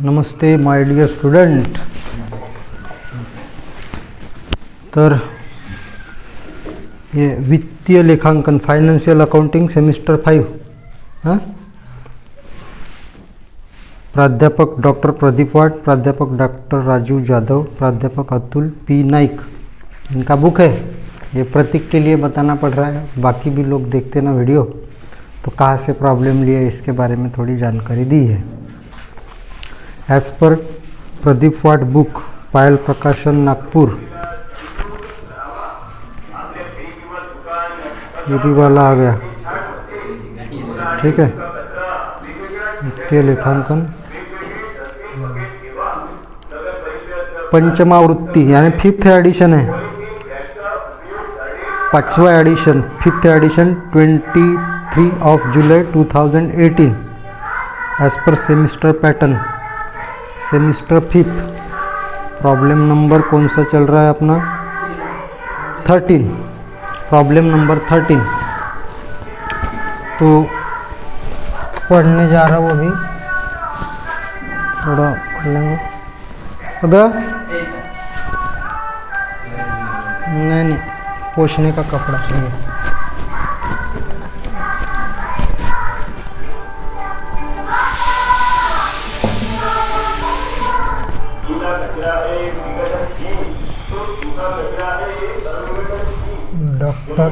नमस्ते my dear student. तर ये वित्तीय लेखांकन फाइनेंशियल अकाउंटिंग सेमिस्टर 5 प्राध्यापक डॉक्टर प्रदीप वाट, प्राध्यापक डॉक्टर राजू जाधव, प्राध्यापक अतुल पी नाइक, इनका बुक है। ये प्रतीक के लिए बताना पड़ रहा है, बाकी भी लोग देखते ना वीडियो तो कहाँ से प्रॉब्लम लिए इसके बारे में थोड़ी जानकारी दी है। एज पर प्रदीप वाट बुक, पायल प्रकाशन नागपुर, ये भी वाला आ गया। ठीक है, वित्तीय लेखांकन पंचमावृत्ति यानी 5th एडिशन है, 5वां एडिशन 5th एडिशन 23 जुलाई 2018 as per semester pattern, semester 5th। Problem number कौन सा चल रहा है अपना? 13, प्रॉब्लम नंबर 13। तो पढ़ने जा रहा हूँ अभी, थोड़ा पढ़ लेंगे। नहीं, पोछने का कपड़ा चाहिए। डॉक्टर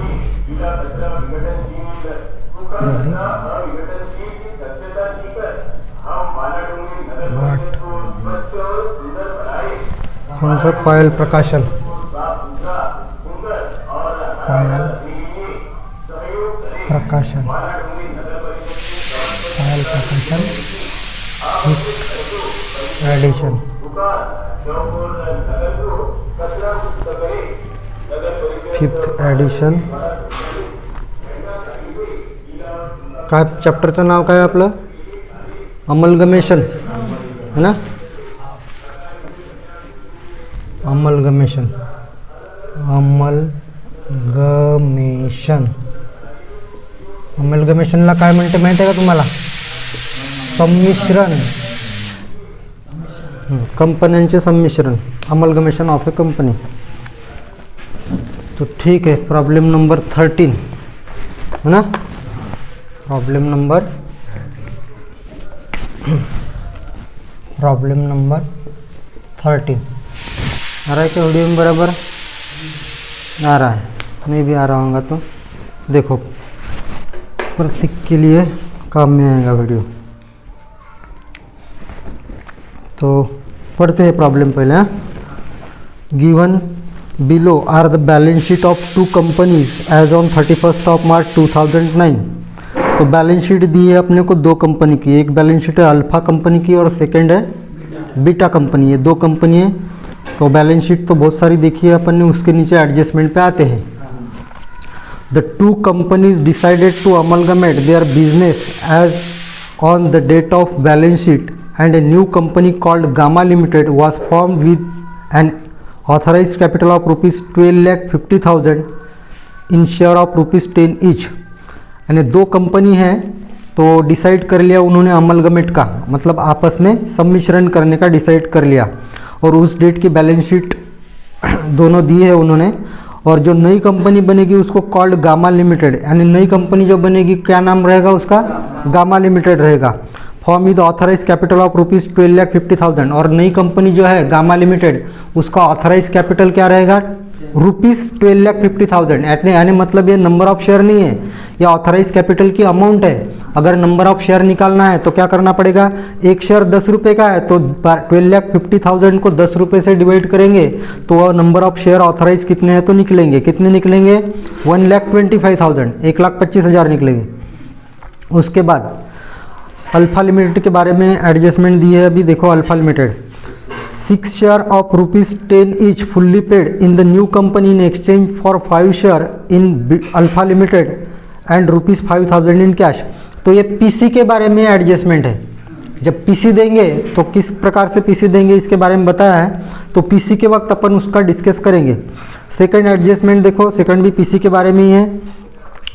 कौन सा? पायल प्रकाशन, पायल प्रकाशन, पायल प्रकाशन एडिशन। Fifth edition. काय चॅप्टरचं नाव काय आपलं? अमलगमेशन है ना? अमलगमेशन, अमलगमेशन, अमलगमेशनला काय म्हणते माहिती आहे का तुम्हाला? संमिश्रण, कंपन्यांचे संमिश्रण, अमलगमेशन ऑफ ए कंपनी। तो ठीक है, प्रॉब्लम नंबर 13 है ना? प्रॉब्लम नंबर 13 आ रहा है क्या वीडियो में? बराबर आ रहा है, नहीं भी आ रहा होगा तो देखो, प्रतीक के लिए काम में आएगा वीडियो। तो पढ़ते हैं प्रॉब्लम पहले। Given below are the balance sheet of 2 companies as on 31 March 2009। तो बैलेंस शीट दी है अपने को 2 कंपनी की, एक बैलेंस शीट है अल्फा कंपनी की और सेकंड है बीटा कंपनी है। 2 कंपनी है, तो बैलेंस शीट तो बहुत सारी देखी है अपन ने, उसके नीचे एडजस्टमेंट पे आते हैं। The 2 companies decided to amalgamate their business as on the date of balance sheet and a new company called Gamma Limited was formed with an authorised capital of ₹12,50,000 in share of ₹10 each. यानी 2 company है तो decide कर लिया उन्होंने amalgamate का, मतलब आपस में सम्मिश्रण करने का डिसाइड कर लिया, और उस डेट की बैलेंस शीट दोनों दी है उन्होंने। और जो नई कंपनी बनेगी उसको कॉल्ड गामा लिमिटेड, यानी नई कंपनी जो बनेगी क्या नाम रहेगा उसका? गामा लिमिटेड रहेगा। Form with authorise capital of ₹12,50,000, और नई कंपनी जो है गामा लिमिटेड, उसका ऑथराइज कैपिटल क्या रहेगा? ₹12,50,000। यानी मतलब ये नंबर ऑफ शेयर नहीं है, ये ऑथराइज कैपिटल की अमाउंट है। अगर नंबर ऑफ शेयर निकालना है तो क्या करना पड़ेगा? एक शेयर 10 रुपये का है तो 12,50,000 को 10 रुपये से डिवाइड करेंगे तो नंबर ऑफ शेयर ऑथराइज कितने हैं तो निकलेंगे। कितने निकलेंगे? 1,25,000, 1,25,000 निकलेंगे। उसके बाद अल्फा लिमिटेड के बारे में एडजस्टमेंट दी है अभी, देखो alpha limited 6 share of ₹10 each fully paid in the new company in exchange for 5 share in alpha limited and ₹5,000 in cash. तो ये पीसी के बारे में एडजस्टमेंट है। जब पीसी देंगे तो किस प्रकार से पीसी देंगे इसके बारे में बताया है, तो पीसी के वक्त अपन उसका डिस्कस करेंगे। सेकंड एडजस्टमेंट देखो, सेकंड भी पीसी के बारे में ही है।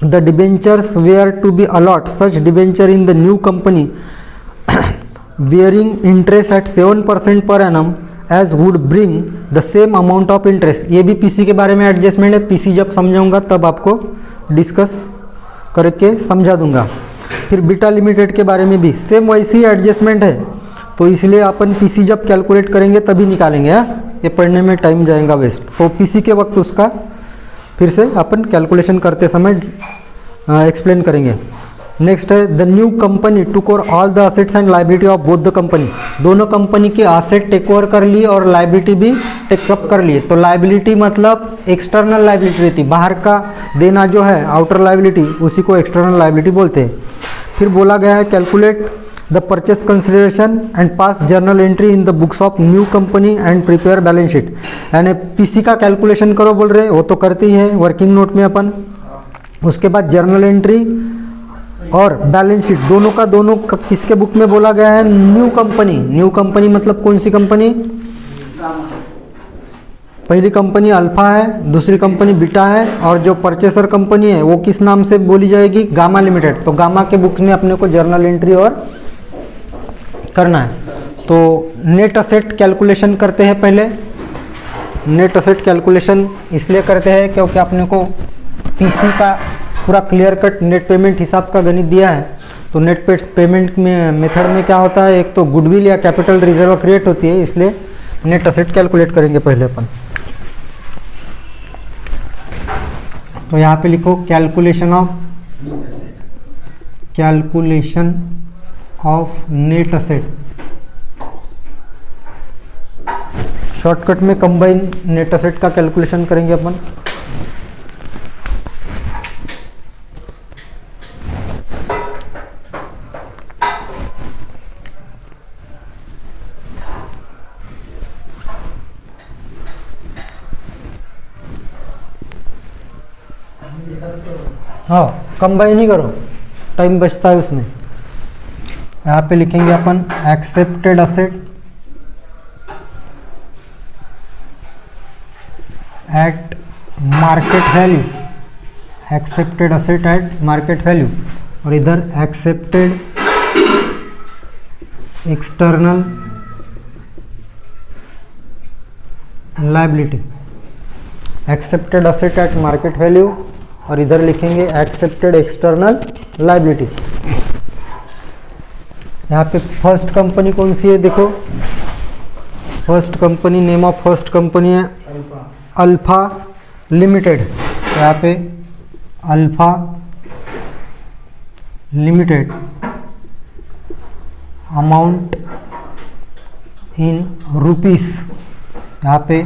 The debentures were to be allot such debenture in the new company bearing interest at 7% per annum as would bring the same amount of interest. ये भी पीसी के बारे में एडजस्टमेंट है, पीसी जब समझाऊंगा तब आपको डिस्कस करके समझा दूंगा। फिर बीटा लिमिटेड के बारे में भी सेम वैसी एडजस्टमेंट है, तो इसलिए अपन पीसी जब कैलकुलेट करेंगे तभी निकालेंगे। ये पढ़ने में टाइम जाएगा वेस्ट, तो पीसी के वक्त उसका फिर से अपन कैलकुलेशन करते समय एक्सप्लेन करेंगे। नेक्स्ट है the new company took over all the assets and liability of both the company. दोनों कंपनी के असेट टेक ओवर कर लिए और लाइबिलिटी भी टेकअप कर लिए। तो लाइबिलिटी मतलब एक्सटर्नल लाइबिलिटी रहती, बाहर का देना जो है आउटर लाइबिलिटी, उसी को एक्सटर्नल लाइबिलिटी बोलते हैं। फिर बोला गया है calculate the purchase consideration and pass journal entry in the books of new company and prepare balance sheet. यानी पीसी का कैलकुलेशन करो बोल रहे, वो तो करते ही है वर्किंग नोट में अपन। उसके बाद जर्नल एंट्री और बैलेंस शीट दोनों का किसके बुक में बोला गया है? New company. न्यू कंपनी मतलब कौन सी कंपनी? पहली कंपनी अल्फा है, दूसरी कंपनी बीटा है, और जो परचेसर कंपनी है वो किस नाम से बोली जाएगी? Gamma limited. तो गामा के बुक में अपने को जर्नल एंट्री और करना है। तो नेट असेट कैलकुलेशन करते हैं पहले। नेट असेट कैलकुलेशन इसलिए करते हैं क्योंकि अपने को पीसी का पूरा क्लियर कट नेट पेमेंट हिसाब का गणित दिया है। तो नेट पेमेंट में मेथड में क्या होता है, एक तो गुडविल या कैपिटल रिजर्व क्रिएट होती है, इसलिए नेट असेट कैलकुलेट करेंगे पहले अपन। तो यहाँ पे लिखो calculation of net asset. Shortcut में कंबाइन नेट असेट का कैलकुलेशन करेंगे अपन। हाँ, कंबाइन ही करो, टाइम बचता है उसमें। यहाँ पे लिखेंगे अपन accepted asset at market value, accepted asset at market value, और इधर accepted external liability. Accepted asset at market value और इधर लिखेंगे एक्सेप्टेड एक्सटर्नल लायबिलिटी। यहाँ पे फर्स्ट कंपनी कौन सी है देखो, first company, name of first company है अल्फा लिमिटेड। यहाँ पे alpha limited, amount in rupees. यहाँ पे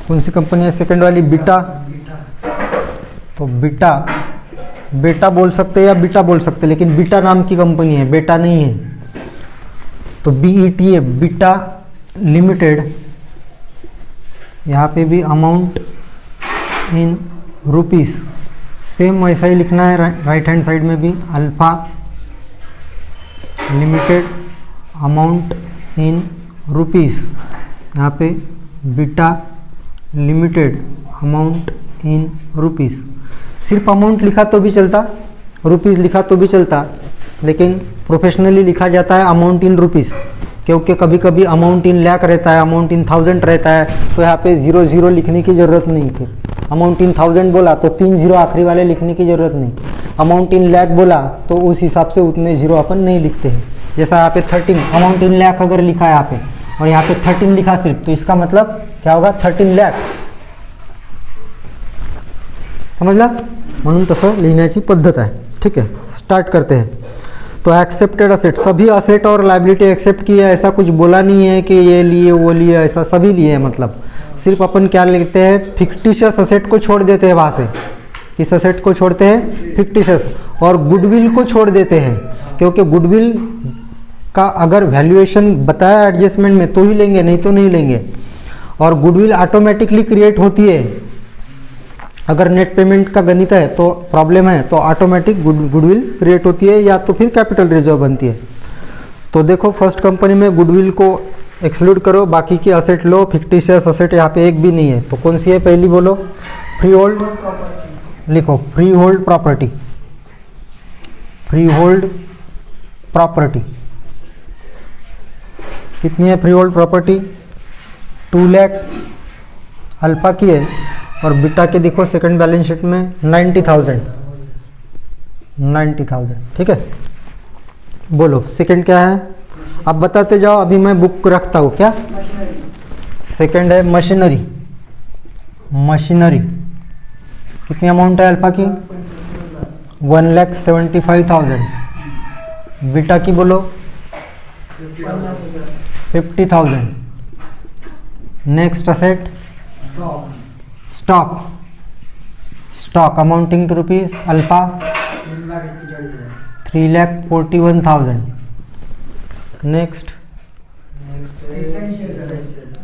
कौन सी कंपनी है सेकंड वाली? बीटा। तो बेटा बोल सकते हैं या बीटा बोल सकते हैं, लेकिन बीटा नाम की कंपनी है, बेटा नहीं है। तो बीईटी है, बीटा लिमिटेड। यहाँ पे भी अमाउंट इन रुपीस, सेम वैसा ही लिखना है राइट हैंड साइड में भी। Alpha limited, amount in rupees. यहाँ पे beta limited, amount in rupees. सिर्फ अमाउंट लिखा तो भी चलता, रुपीस लिखा तो भी चलता, लेकिन प्रोफेशनली लिखा जाता है अमाउंट इन रुपीस, क्योंकि कभी कभी अमाउंट इन लाख रहता है, अमाउंट इन 1000 रहता है, तो यहाँ पे 00 लिखने की ज़रूरत नहीं थी। अमाउंट इन 1000 बोला तो 3 0 आखिरी वाले लिखने की ज़रूरत नहीं। अमाउंट इन लाख बोला तो उस हिसाब से उतने जीरो अपन नहीं लिखते हैं। जैसा यहाँ पे 13 अमाउंट इन लाख अगर लिखा है यहाँ पे और यहाँ पे 13 लिखा सिर्फ, तो इसका मतलब क्या होगा? 13 लाख। समझला? म्हणून तसं लिहिण्याची पद्धत आहे। ठीक है, स्टार्ट करते हैं। तो एक्सेप्टेड असेट, सभी असेट और लायबिलिटी एक्सेप्ट की है, ऐसा कुछ बोला नहीं है कि ये लिए वो लिए, ऐसा सभी लिए है। मतलब सिर्फ अपन क्या लिखते हैं, फिक्टिशियस असेट को छोड़ देते हैं वहाँ से। किस असेट को छोड़ते हैं? फिक्टिशियस। और गुडविल को छोड़ देते हैं, क्योंकि गुडविल का अगर वैल्यूएशन बताया एडजस्टमेंट में तो ही लेंगे, नहीं तो नहीं लेंगे। और गुडविल ऑटोमेटिकली क्रिएट होती है। अगर नेट पेमेंट का गणित है तो प्रॉब्लम है, तो ऑटोमेटिक गुडविल क्रिएट होती है, या तो फिर कैपिटल रिजर्व बनती है। तो देखो फर्स्ट कंपनी में गुडविल को एक्सक्लूड करो, बाकी की असेट लो। फिक्टिशियस असेट यहाँ पे एक भी नहीं है, तो कौन सी है पहली बोलो? फ्री होल्ड लिखो, free hold property, free hold property. कितनी है freehold property? 2 lakh alpha की है, और बीटा के देखो सेकंड बैलेंस शीट में 90,000। ठीक है, बोलो सेकंड क्या है? आप बताते जाओ, अभी मैं बुक रखता हूँ। क्या सेकंड है? मशीनरी। कितनी अमाउंट है अल्फा की? 1,75,000। बीटा की बोलो 50,000। Next asset stock amounting to rupees Alpha 3,41,000। Next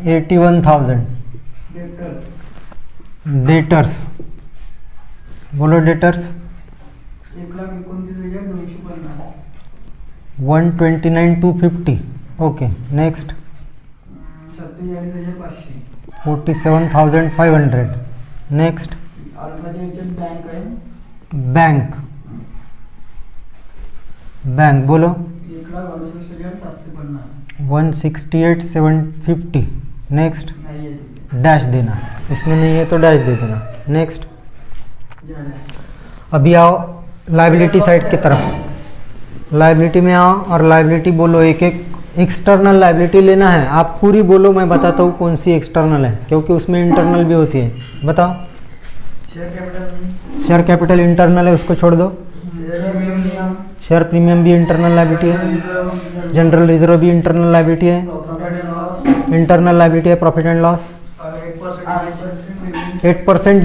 81,000। Debtors बोलो, debtors 129,250। Okay, next 47,500। Next bank बोलो 168,750। नेक्स्ट डैश देना, इसमें नहीं है तो डैश दे देना। नेक्स्ट अभी आओ लायबिलिटी साइड की तरफ। लायबिलिटी में आओ और लायबिलिटी बोलो, एक एक एक्सटर्नल लायबिलिटी लेना है। आप पूरी बोलो, मैं बताता हूँ कौन सी एक्सटर्नल है, क्योंकि उसमें इंटरनल भी होती है। बताओ। शेयर कैपिटल इंटरनल है, उसको छोड़ दो। शेयर प्रीमियम भी इंटरनल लायबिलिटी है। जनरल रिजर्व भी इंटरनल लायबिलिटी है। इंटरनल लायबिलिटी है profit and loss. 8%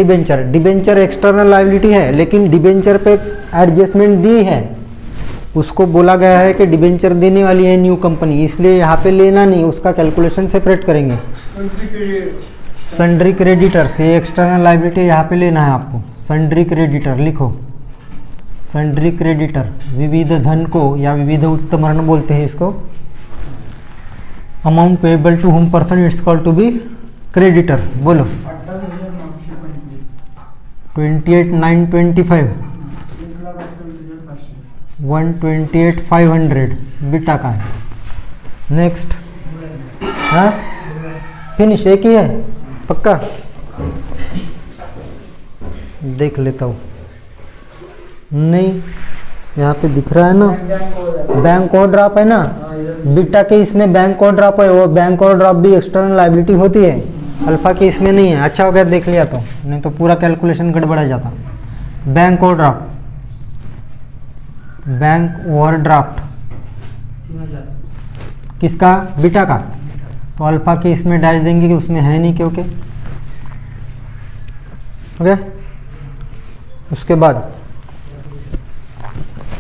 debenture external liability है, लेकिन डिबेंचर पे एडजस्टमेंट दी है। उसको बोला गया है कि डिबेंचर देने वाली है न्यू कंपनी, इसलिए यहाँ पे लेना नहीं, उसका कैलकुलेशन सेपरेट करेंगे। सन्ड्री क्रेडिटर्स, ये एक्सटर्नल लायबिलिटी यहाँ पे लेना है आपको। सन्ड्री क्रेडिटर लिखो। सन्ड्री क्रेडिटर विविध धन को या विविध उत्तमरण बोलते हैं इसको। Amount payable to whom person it's called to be creditor. बोलो 28,925। 128,500 बीटा का है। नेक्स्ट हाँ फिनिश एक ही है पक्का? देख लेता हूँ। नहीं, यहाँ पे दिख रहा है ना बैंक ओवरड्राफ्ट है ना, बीटा के इसमें बैंक ओवरड्राफ्ट है। वो बैंक ओवरड्राफ्ट भी एक्सटर्नल लायबिलिटी होती है, अल्फा की इसमें नहीं है। अच्छा हो गया देख लिया, तो नहीं तो पूरा कैलकुलेशन गड़बड़ा जाता। बैंक ओवरड्राफ्ट, बैंक ओवरड्राफ्ट किसका? बीटा का। तो अल्फा के इसमें डैश देंगे कि उसमें है नहीं, क्योंकि ओके।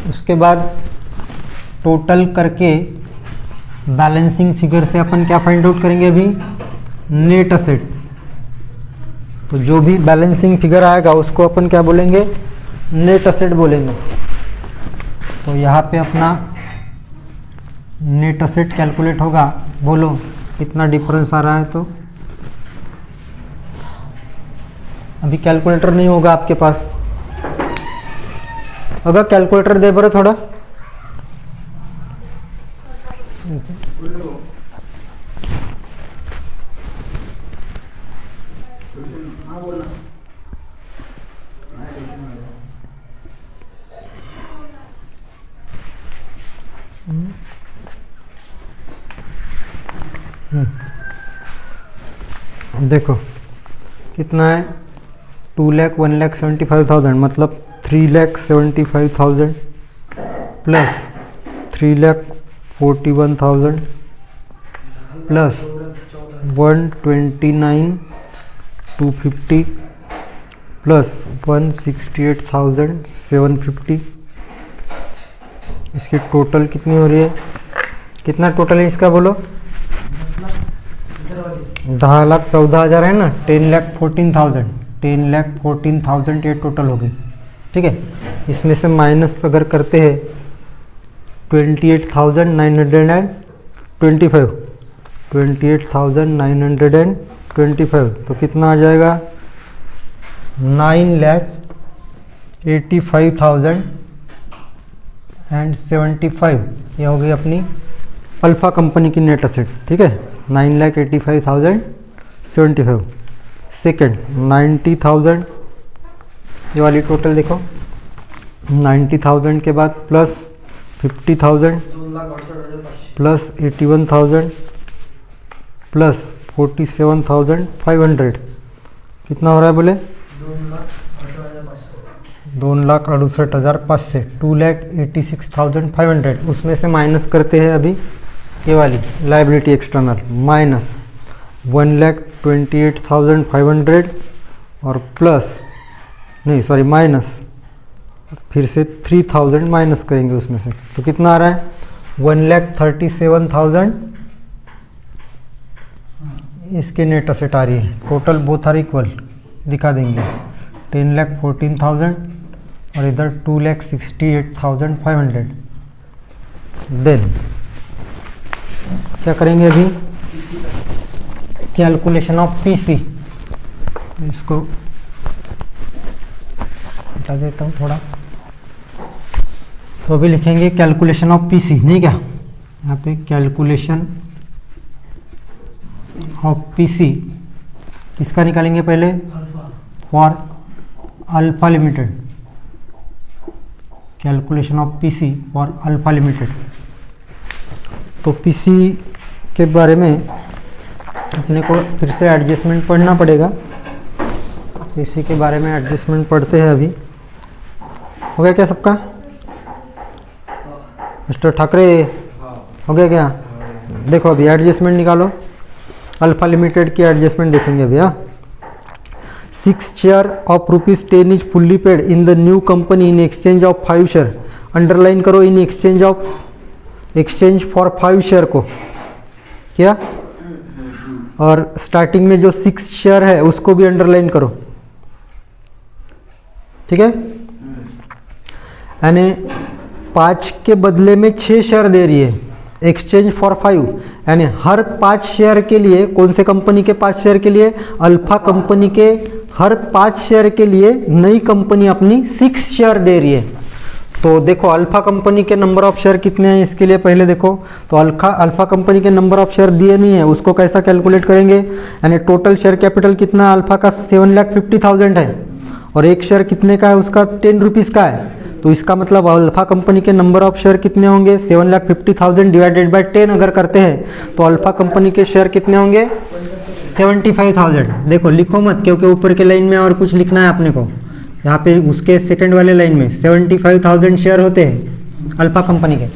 उसके बाद टोटल करके बैलेंसिंग फिगर से अपन क्या फाइंड आउट करेंगे? अभी नेट असेट। तो जो भी बैलेंसिंग फिगर आएगा उसको अपन क्या बोलेंगे? नेट असेट बोलेंगे। तो यहाँ पे अपना नेट असेट कैलकुलेट होगा। बोलो कितना डिफरेंस आ रहा है? तो अभी कैलकुलेटर नहीं होगा आपके पास, अगर कैलकुलेटर दे बरो थोड़ा। देखो कितना है? 2,01,75,000 मतलब 3,75,000 प्लस 3,41,000 प्लस 129,250 प्लस 168,750। इसकी टोटल कितनी हो रही है? कितना टोटल है इसका बोलो? 10,14,000 है ना। 10,14,000 10,14,000 ये टोटल होगी। ठीक है, इसमें से माइनस अगर करते हैं 28,925 28,925 तो कितना आ जाएगा? 9,85,075। ये हो गई अपनी अल्फा कंपनी की नेट असेट, ठीक है, 9,85,075। सेकेंड 90,000, ये वाली टोटल देखो, 90,000 के बाद प्लस 50,000 प्लस 81,000 प्लस 47,500, कितना हो रहा है बोले? 2,68,500, 2,86,500। उसमें से माइनस करते हैं अभी ये वाली लाइबिलिटी एक्सटर्नल, माइनस 1,28,500 और प्लस नहीं सॉरी माइनस फिर से 3,000 माइनस करेंगे उसमें से, तो कितना आ रहा है? 1,37,000 इसके नेट असेट आ रही है। टोटल बोथ आर इक्वल दिखा देंगे, 10,14,000 और इधर 2,68,500। देन क्या करेंगे अभी? कैलकुलेशन ऑफ पीसी, इसको हटा देता हूँ थोड़ा। तो अभी लिखेंगे कैलकुलेशन ऑफ पीसी, नहीं क्या, यहाँ पे कैलकुलेशन ऑफ पीसी किसका निकालेंगे पहले? For alpha limited, calculation of PC for alpha limited. तो पीसी के बारे में अपने को फिर से एडजस्टमेंट पढ़ना पड़ेगा। पीसी के बारे में एडजस्टमेंट पढ़ते हैं अभी। हो गया क्या सबका? मिस्टर ठाकरे हो गया क्या? देखो अभी एडजस्टमेंट निकालो, अल्फा लिमिटेड की एडजस्टमेंट देखेंगे अभी। 6 share of ₹10 is fully paid in the new company in exchange of 5 share. Underline करो इन एक्सचेंज फॉर 5 शेयर को, क्या? और स्टार्टिंग में जो 6 शेयर है उसको भी अंडरलाइन करो, ठीक है। यानी 5 के बदले में 6 शेयर दे रही है, एक्सचेंज फॉर 5, यानी हर 5 शेयर के लिए, कौन से कंपनी के 5 शेयर के लिए? अल्फा कंपनी के हर 5 शेयर के लिए नई कंपनी अपनी 6 शेयर दे रही है। तो देखो अल्फा कंपनी के नंबर ऑफ शेयर कितने हैं इसके लिए पहले देखो। तो अल्फा कंपनी के नंबर ऑफ शेयर दिए नहीं है, उसको कैसा कैलकुलेट करेंगे? यानी टोटल शेयर कैपिटल कितना अल्फा का? 7,50,000 है, और एक शेयर कितने का है उसका? 10 रुपीज़ का है। तो इसका मतलब अल्फा कंपनी के नंबर ऑफ शेयर कितने होंगे? 7,50,000 डिवाइडेड बाय 10 अगर करते हैं तो अल्फा कंपनी के शेयर कितने होंगे? 75,000। देखो लिखो मत, क्योंकि ऊपर के लाइन में और कुछ लिखना है अपने को। यहाँ पे उसके सेकंड वाले लाइन में 75,000 शेयर होते हैं अल्फा कंपनी के।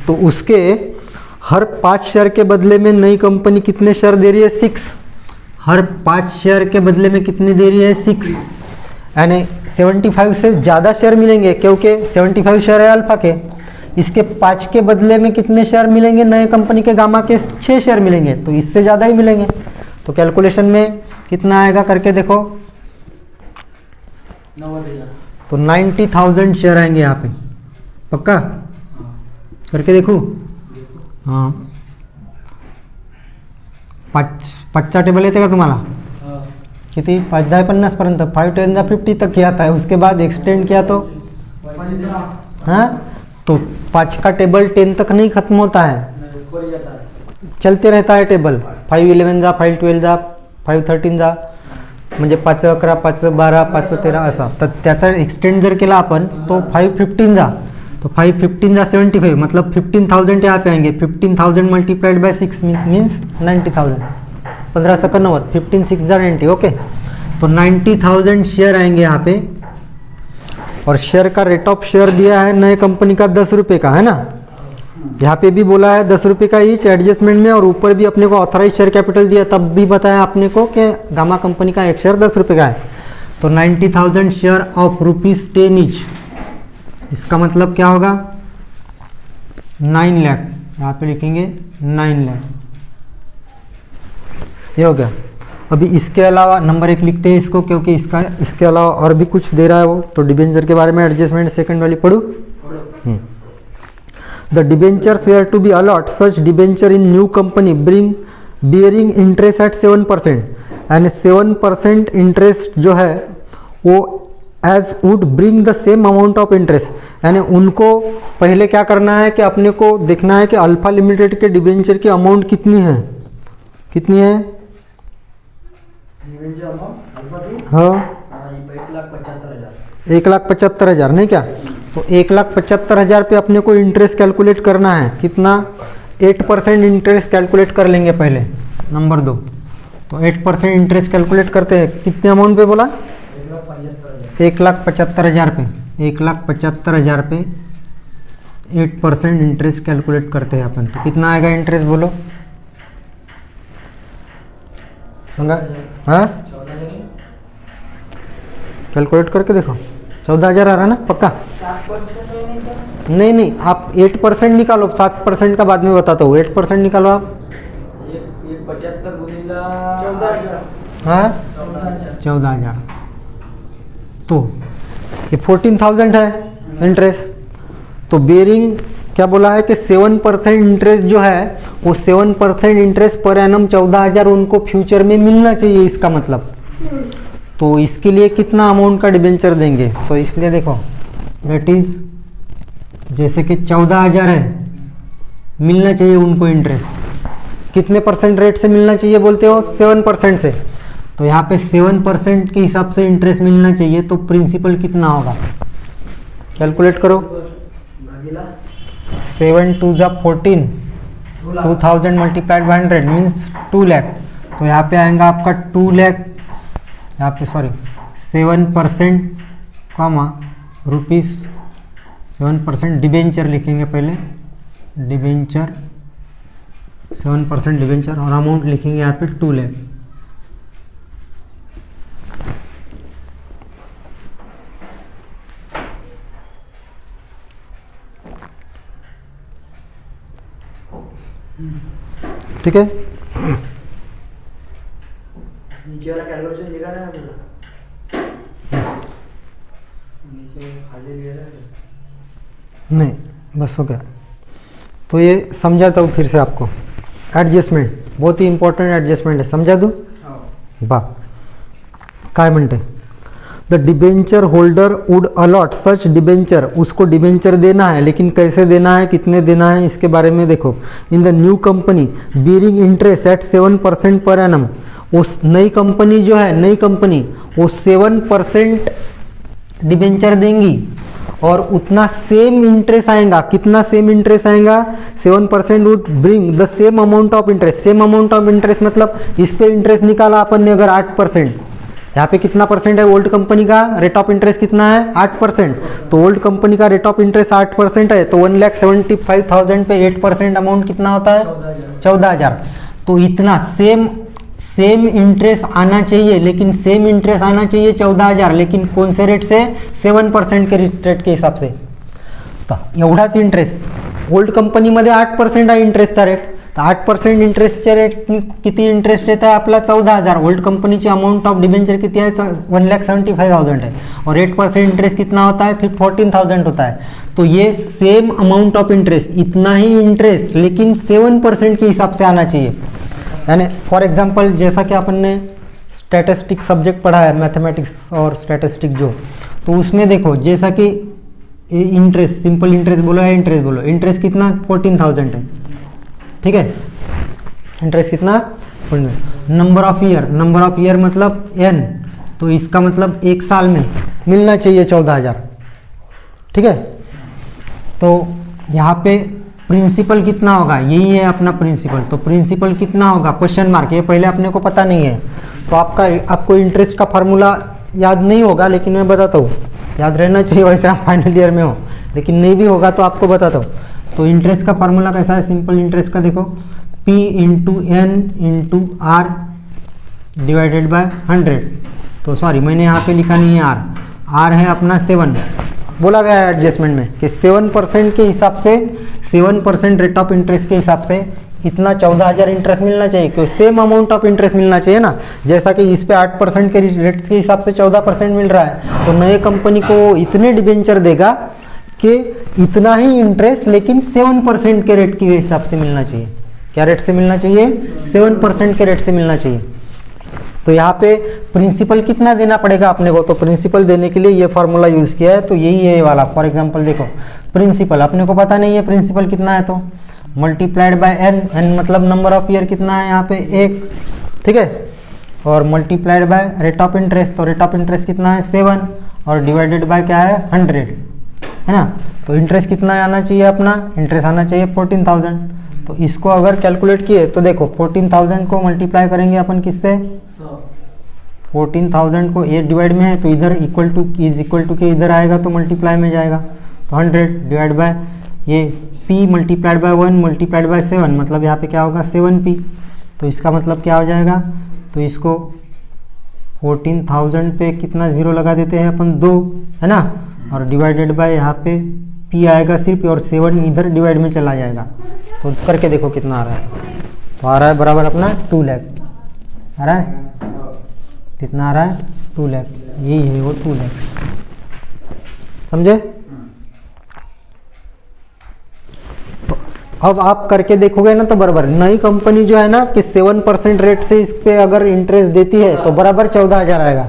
तो उसके हर 5 शेयर के बदले में नई कंपनी कितने शेयर दे रही है? 6। हर 5 शेयर के बदले में कितने दे रही है? 6। यानी 75 से ज़्यादा शेयर मिलेंगे, क्योंकि 75 शेयर है अल्फा के। इसके 5 के बदले में कितने शेयर मिलेंगे? नए कंपनी के गामा के 6 शेयर मिलेंगे, तो इससे ज़्यादा ही मिलेंगे। तो कैलकुलेशन में कितना आएगा करके देखो, तो 90,000 शेयर आएंगे यहाँ पे, पक्का करके देखो। हाँ, 5चा टेबल येते का तुम्हाला? किती? 5-10-50 पर्यंत, 5-10-50 तक किया था। उसके बाद एक्सटेंड किया तो हाँ, तो 5 का टेबल 10 तक नहीं खत्म होता है, चलते रहता है टेबल। 5-11 जा, 5-12 जा, 5-13 जा, म्हणजे 5-11, 5-12, 5-13 असा। तर त्याचा एक्सटेंड जर केला आपण तो 5-15 जा, तो 5-15 जा 75, मतलब 15,000 यहाँ पे आएंगे। 15,000 मल्टीप्लाइड बाय 6 मीन्स 90,000। 15 सका 90, 15 6 जा 90, ओके। तो 90,000 शेयर आएंगे यहाँ पे, और शेयर का रेट ऑफ शेयर दिया है नए कंपनी का 10 रुपये का, है ना। यहाँ पे भी बोला है 10 रुपये का ईच एडजस्टमेंट में, और ऊपर भी अपने को ऑथराइज शेयर कैपिटल दिया, तब भी बताया अपने को कि गामा कंपनी का एक शेयर 10 रुपये का है। तो 90,000 शेयर ऑफ ₹10 ईच, इसका मतलब क्या होगा? 9 लाख। यहाँ पे लिखेंगे 9 लाख, ये हो गया। अभी इसके अलावा नंबर 1 लिखते हैं इसको, क्योंकि इसके अलावा और भी कुछ दे रहा है वो। तो डिबेंचर के बारे में एडजस्टमेंट सेकंड वाली पढ़ू। The debentures were to be allot such debenture in new company bearing interest at 7%, यानी 7% इंटरेस्ट जो है वो as would bring the same amount of interest. यानी उनको पहले क्या करना है कि अपने को देखना है कि अल्फा लिमिटेड के डिबेंचर की अमाउंट कितनी है, कितनी है? हाँ 1,75,000 नहीं क्या? तो 1,75,000 पे अपने को इंटरेस्ट कैलकुलेट करना है। कितना? 8% इंटरेस्ट कैलकुलेट कर लेंगे पहले, नंबर 2। तो 8% इंटरेस्ट कैलकुलेट करते हैं। कितने अमाउंट पे बोला? 1,75,000 पे। 1,75,000 पे 8% इंटरेस्ट कैलकुलेट करते हैं अपन। तो कितना आएगा इंटरेस्ट बोलो? समझा? हाँ कैलकुलेट करके देखो। 14,000 आ रहा है ना पक्का? नहीं, आप 8% निकालो, 7% का बाद में बताता हूँ। 8% निकालो आप। 14,000 तो ये 14,000 है इंटरेस्ट। तो बेरिंग क्या बोला है कि 7% इंटरेस्ट जो है वो 7% इंटरेस्ट पर एनम 14,000 उनको फ्यूचर में मिलना चाहिए, इसका मतलब। तो इसके लिए कितना अमाउंट का डिबेंचर देंगे? तो इसलिए देखो दैट इज जैसे कि 14,000 है, मिलना चाहिए उनको इंटरेस्ट। कितने परसेंट रेट से मिलना चाहिए बोलते हो? 7% से। तो यहाँ पे 7% के हिसाब से इंटरेस्ट मिलना चाहिए। तो प्रिंसिपल कितना होगा? कैलकुलेट करो। 7 2 जा 14, 2000 मल्टीप्लाइड बाय 100 मीन्स 2 लाख। तो यहाँ पे आएगा आपका 2 लाख, यहाँ पे सॉरी 7% कॉमा रुपीस 7% डिबेंचर लिखेंगे पहले, डिबेंचर 7% डिबेंचर, और अमाउंट लिखेंगे यहाँ पे 2 लाख। ठीक है, नीचे वाला कैलकुलेशन लिखा है ना पूरा, नीचे खाली लिया है नहीं, बस हो गया। तो ये समझाता हूँ फिर से आपको। एडजस्टमेंट बहुत ही इंपॉर्टेंट एडजस्टमेंट है, समझा दूँ? बा काय म्हणते? The debenture holder would allot such debenture, उसको डिबेंचर देना है, लेकिन कैसे देना है, कितने देना है, इसके बारे में देखो। In the new company bearing interest at 7% per annum, उस नई कंपनी जो है, नई कंपनी वो 7% डिबेंचर देंगी और उतना सेम इंटरेस्ट आएगा। कितना सेम इंटरेस्ट आएगा? 7% would bring the same amount of interest. Same amount of interest मतलब इस पे इंटरेस्ट निकाला अपन ने अगर 8%, यहाँ पे कितना परसेंट है? ओल्ड कंपनी का रेट ऑफ इंटरेस्ट कितना है? 8%। तो ओल्ड कंपनी का रेट ऑफ इंटरेस्ट 8% है, तो 1,75,000 पे 8% अमाउंट कितना होता है? 14,000। तो इतना सेम इंटरेस्ट आना चाहिए, लेकिन सेम इंटरेस्ट आना चाहिए 14,000, लेकिन कौन से रेट से? 7% के रेट के हिसाब से। तो एवढाच इंटरेस्ट ओल्ड कंपनीमध्ये 8% आहे इंटरेस्टचा रेट। तर 8% इंटरेस्टच्या रेट किती इंटरेस्ट येत आहे आपला? 14,000। ओल्ड कंपनीची अमाउंट ऑफ डिबेंचर किती है? 1,75,000 है, और 8% इंटरेस्ट कितना होता है? फिर 14,000 होता है। तो ये सेम अमाउंट ऑफ इंटरेस्ट, इतना ही इंटरेस्ट, लेकिन 7% के हिसाब से आना चाहिए। यानी फॉर एग्जांपल जैसा कि अपन ने स्टैटिस्टिक सब्जेक्ट पढ़ा है, मैथमेटिक्स और स्टैटिस्टिक जो, तो उसमें देखो जैसा कि इंटरेस्ट, सिंपल इंटरेस्ट बोलो या इंटरेस्ट बोलो, इंटरेस्ट कितना? 14,000 है, ठीक है। इंटरेस्ट कितना? नंबर ऑफ ईयर मतलब n, तो इसका मतलब एक साल में मिलना चाहिए 14,000, ठीक है। तो यहाँ पे प्रिंसिपल कितना होगा? यही है अपना प्रिंसिपल। तो प्रिंसिपल कितना होगा? क्वेश्चन मार्क, ये पहले अपने को पता नहीं है, तो आपको इंटरेस्ट का फार्मूला याद नहीं होगा, लेकिन मैं बताता हूँ। याद रहना चाहिए, वैसे आप फाइनल ईयर में हो, लेकिन नहीं भी होगा तो आपको बताता हूँ। तो इंटरेस्ट का फार्मूला कैसा है? सिंपल इंटरेस्ट का देखो, P into N into R divided by 100। तो सॉरी, मैंने यहाँ पे लिखा नहीं है आर है अपना 7। बोला गया है एडजस्टमेंट में कि 7% के हिसाब से, 7% रेट ऑफ इंटरेस्ट के हिसाब से इतना 14,000 इंटरेस्ट मिलना चाहिए, क्योंकि सेम अमाउंट ऑफ इंटरेस्ट मिलना चाहिए ना। जैसा कि इस पे 8% के रेट के हिसाब से 14% मिल रहा है, तो नए कंपनी को इतने डिबेंचर देगा कि इतना ही इंटरेस्ट, लेकिन 7% के रेट के हिसाब से मिलना चाहिए। क्या रेट से मिलना चाहिए? 7% के रेट से मिलना चाहिए। तो यहाँ पे प्रिंसिपल कितना देना पड़ेगा अपने को, तो प्रिंसिपल देने के लिए ये फार्मूला यूज़ किया है, तो यही है ये वाला। फॉर एग्जांपल देखो, प्रिंसिपल अपने को पता नहीं है प्रिंसिपल कितना है, तो मल्टीप्लाइड बाय एन, एन मतलब नंबर ऑफ ईयर कितना है यहाँ पे 1, ठीक है, और multiplied by rate of interest, तो रेट ऑफ इंटरेस्ट कितना है 7, और डिवाइडेड बाय क्या है 100, है ना। तो इंटरेस्ट कितना आना चाहिए अपना, इंटरेस्ट आना चाहिए 14,000। तो इसको अगर कैलकुलेट किए तो देखो 14,000 को मल्टीप्लाई करेंगे अपन किससे, 14,000 को 8 डिवाइड में है तो इधर equal to is equal to के इधर आएगा तो मल्टीप्लाई में जाएगा, तो 100 डिवाइड बाय ये p multiplied by 1 multiplied by 7, मतलब यहाँ पे क्या होगा 7p। तो इसका मतलब क्या हो जाएगा, तो इसको 14,000 पे कितना जीरो लगा देते हैं अपन 2, है ना, और डिवाइडेड बाय यहाँ पे p आएगा सिर्फ, और 7 इधर डिवाइड में चला जाएगा। तो करके देखो कितना आ रहा है, तो आ रहा है बराबर अपना 2 लाख आ रहा है, कितना आ रहा है 2 लाख, यही है वो 2 लाख, समझे। तो अब आप करके देखोगे ना तो बराबर नई कंपनी जो है ना कि 7% रेट से इस पे अगर इंटरेस्ट देती है तो बराबर 14,000 आएगा।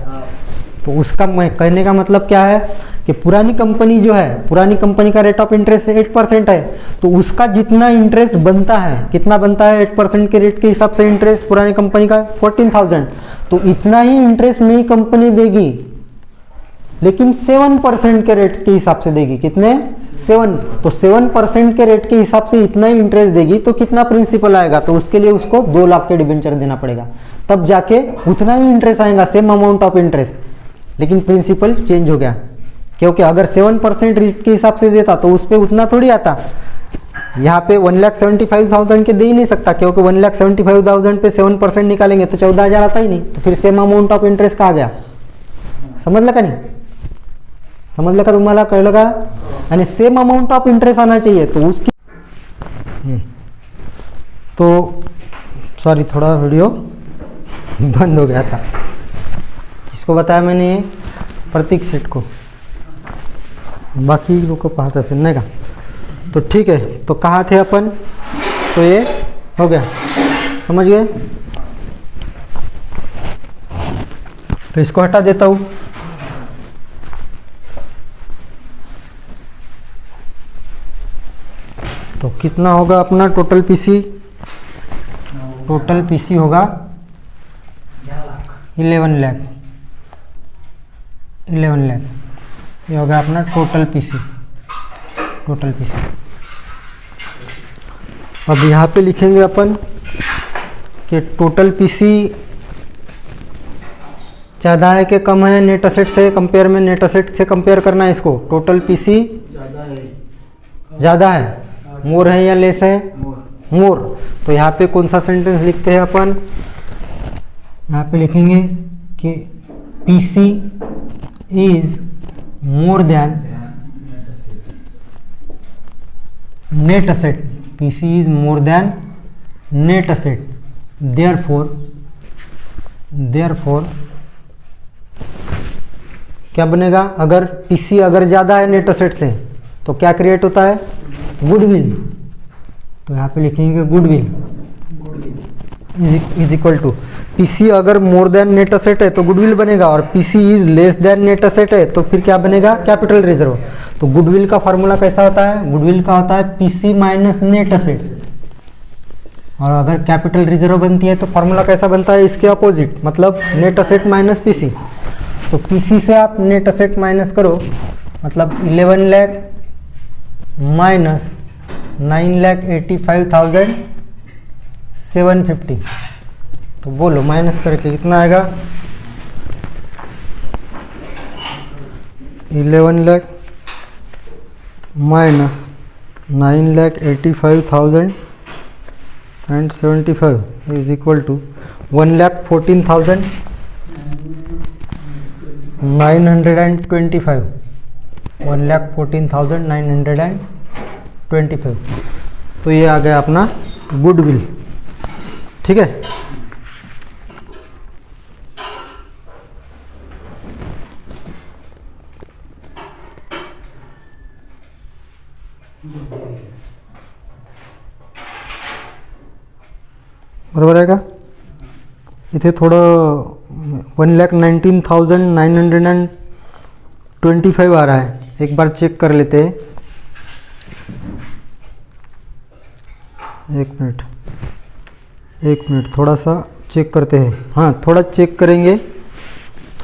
तो उसका कहने का मतलब क्या है कि पुरानी कंपनी जो है, पुरानी कंपनी का रेट ऑफ इंटरेस्ट 8% है, तो उसका जितना इंटरेस्ट बनता है, कितना बनता है 8% के रेट के हिसाब से इंटरेस्ट पुरानी कंपनी का 14,000, तो इतना ही इंटरेस्ट नई कंपनी देगी, लेकिन 7% के रेट के हिसाब से देगी। कितने 7, तो 7% के रेट के हिसाब से इतना ही इंटरेस्ट देगी, तो कितना प्रिंसिपल आएगा, तो उसके लिए उसको 2 लाख के डिबेंचर देना पड़ेगा, तब जाके उतना ही इंटरेस्ट आएगा, सेम अमाउंट ऑफ इंटरेस्ट, लेकिन प्रिंसिपल चेंज हो गया। क्योंकि अगर 7% रेट के हिसाब से देता तो उस पर उतना थोड़ी आता, यहाँ पे 1,75,000 के दे ही नहीं सकता, क्योंकि 1,75,000 पे 7% निकालेंगे तो 14,000 आता ही नहीं, तो फिर सेम अमाउंट ऑफ इंटरेस्ट कहा गया। समजलं का नहीं, समजलं का तुम्हाला, कळलं का, आणि सेम अमाउंट ऑफ इंटरेस्ट आना चाहिए, तो उसकी तो सॉरी थोड़ा वीडियो बंद हो गया था। किसको बताया मैंने, प्रतीक सेठ को, बाकी लोग को पाहत असेल नाही का। तो ठीक है, तो कहाँ थे अपन, तो ये हो गया, समझ गए। तो इसको हटा देता हूँ, तो कितना होगा अपना टोटल पीसी, टोटल पीसी होगा 11 लाख, 11 लाख ये होगा अपना टोटल पीसी, टोटल पीसी। अब यहाँ पे लिखेंगे अपन कि टोटल पीसी ज़्यादा है कि कम है नेट असेट से कंपेयर में, नेट असेट से कंपेयर करना है इसको। टोटल पीसी ज़्यादा है, मोर है या लेस है, मोर। तो यहाँ पे कौन सा सेंटेंस लिखते हैं अपन, यहाँ पे लिखेंगे कि PC is more than net asset, PC is more than net asset, therefore क्या बनेगा, अगर पीसी अगर ज़्यादा है नेट असेट से तो क्या क्रिएट होता है, गुडविल। तो यहाँ पे लिखेंगे goodwill is equal to, PC अगर मोर देन नेट असेट है तो गुडविल बनेगा, और PC is less than net asset है तो फिर क्या बनेगा, कैपिटल रिजर्व। तो गुडविल का फार्मूला कैसा होता है, गुडविल का होता है पीसी माइनस नेट असेट, और अगर कैपिटल रिजर्व बनती है तो फार्मूला कैसा बनता है, इसके अपोजिट, मतलब नेट असेट माइनस पीसी। तो पीसी से आप नेट असेट माइनस करो, मतलब 11 लाख माइनस 9,85,750, तो बोलो माइनस करके कितना आएगा, 11 lakh minus 9,85,075 is equal to 1,14,925, 1,14,925। तो ये आ गया अपना गुडविल, ठीक है। बरोबर आहे का, इथे थोडं 1,19,925 आ रहा है। एक बार चेक कर लेते हैं, एक मिनट थोड़ा सा चेक करते हैं। हाँ, थोड़ा चेक करेंगे,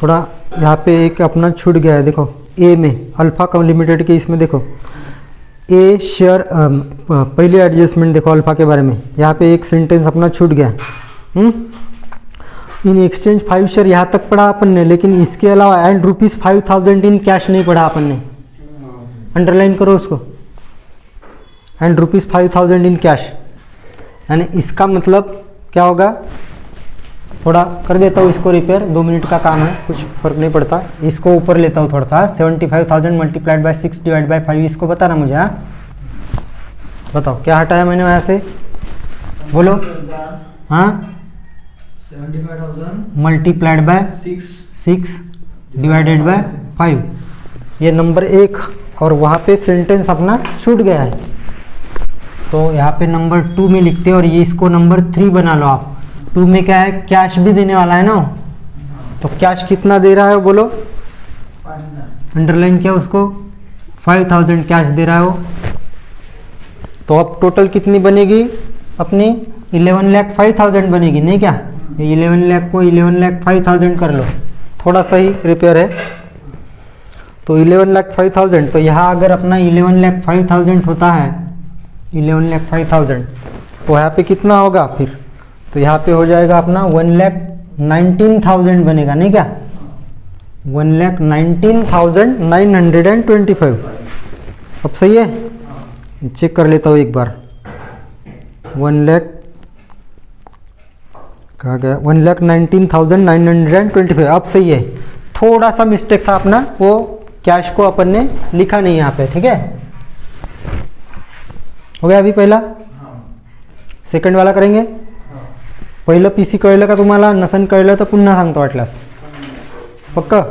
थोड़ा यहाँ पे एक अपना छूट गया है। देखो ए में अल्फ़ा कम लिमिटेड के इसमें देखो ए शेयर, पहले एडजस्टमेंट देखो अल्फ़ा के बारे में, यहाँ पे एक सेंटेंस अपना छूट गया। इन एक्सचेंज 5 शेयर यहाँ तक पढ़ा अपन ने, लेकिन इसके अलावा एंड ₹5,000 इन कैश नहीं पढ़ा अपन ने। अंडरलाइन करो उसको, एंड ₹5,000 इन कैश, यानी इसका मतलब क्या होगा। थोड़ा कर देता हूँ इसको रिपेयर, 2 मिनट का काम है, कुछ फर्क नहीं पड़ता। इसको ऊपर लेता हूँ थोड़ा सा, 75,000 मल्टीप्लाइड बाय 6 डिवाइड बाय 5, इसको बताना मुझे। हाँ बताओ क्या हटाया मैंने वहाँ से, बोलो। हाँ 75,000 मल्टीप्लाइड बाय 6 डिवाइडेड बाय 5, ये नंबर 1, और वहाँ पे सेंटेंस अपना छूट गया है, तो यहाँ पे नंबर 2 में लिखते हैं, और ये इसको नंबर 3 बना लो आप। 2 में क्या है, कैश भी देने वाला है ना, तो कैश कितना दे रहा है बोलो, अंडरलाइन किया उसको, 5,000 कैश दे रहा है वो। तो अब टोटल कितनी बनेगी अपनी, 11,05,000 बनेगी, नहीं क्या। 11 लाख को 11,05,000 कर लो, थोड़ा सा ही रिपेयर है, तो 11,05,000। तो यहाँ अगर अपना 11,05,000 होता है, 11,05,000, तो यहाँ पे कितना होगा फिर, तो यहाँ पे हो जाएगा अपना 1,19,000 बनेगा, नहीं क्या, 1,19,925। अब सही है, चेक कर लेता हूँ एक बार। 1,19,925, अब सही है। थोड़ा सा मिस्टेक था अपना, वो कैश को अपन ने लिखा नहीं यहाँ पे, ठीक है। हो गया अभी पहला, सेकंड वाला करेंगे। पहिलं पीसी कळलं का तुम्हाला, नसन कळलं तर पुन्हा सांगतो वाटल्यास, पक्का।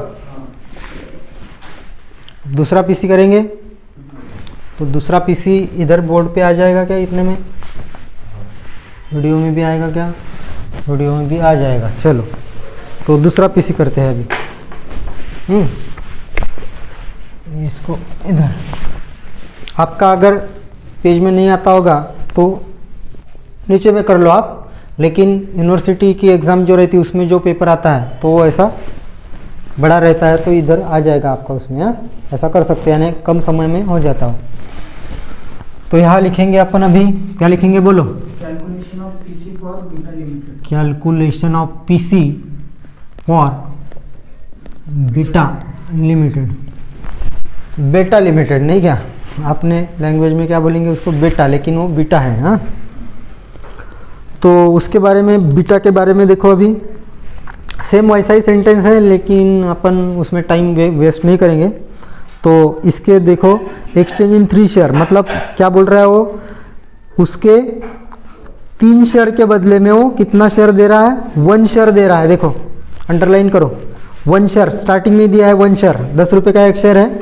दूसरा पीसी करेंगे, तो दूसरा पीसी इधर बोर्ड पे आ जाएगा क्या, इतने में वीडियो में भी आएगा क्या, वीडियो में भी आ जाएगा। चलो तो दूसरा पीसी करते हैं अभी। इसको इधर, आपका अगर पेज में नहीं आता होगा तो नीचे में कर लो आप, लेकिन यूनिवर्सिटी की एग्ज़ाम जो रहती है उसमें जो पेपर आता है तो वो ऐसा बड़ा रहता है, तो इधर आ जाएगा आपका उसमें। हाँ, ऐसा कर सकते हैं, यानी कम समय में हो जाता हो। तो यहाँ लिखेंगे अपन अभी, क्या लिखेंगे बोलो, calculation of PC for beta limited. Calculation of PC for beta limited, बेटा लिमिटेड नहीं क्या, अपने लैंग्वेज में क्या बोलेंगे उसको, बेटा, लेकिन वो बीटा है। हाँ, तो उसके बारे में, बीटा के बारे में देखो, अभी सेम वैसा ही सेंटेंस है, लेकिन अपन उसमें टाइम वेस्ट नहीं करेंगे। तो इसके देखो, एक्सचेंज इन 3 शेयर, मतलब क्या बोल रहा है वो, उसके 3 शेयर के बदले में वो कितना शेयर दे रहा है, 1 शेयर दे रहा है। देखो अंडरलाइन करो, 1 शेयर स्टार्टिंग में दिया है, 1 शेयर, 10 रुपये का एक शेयर है,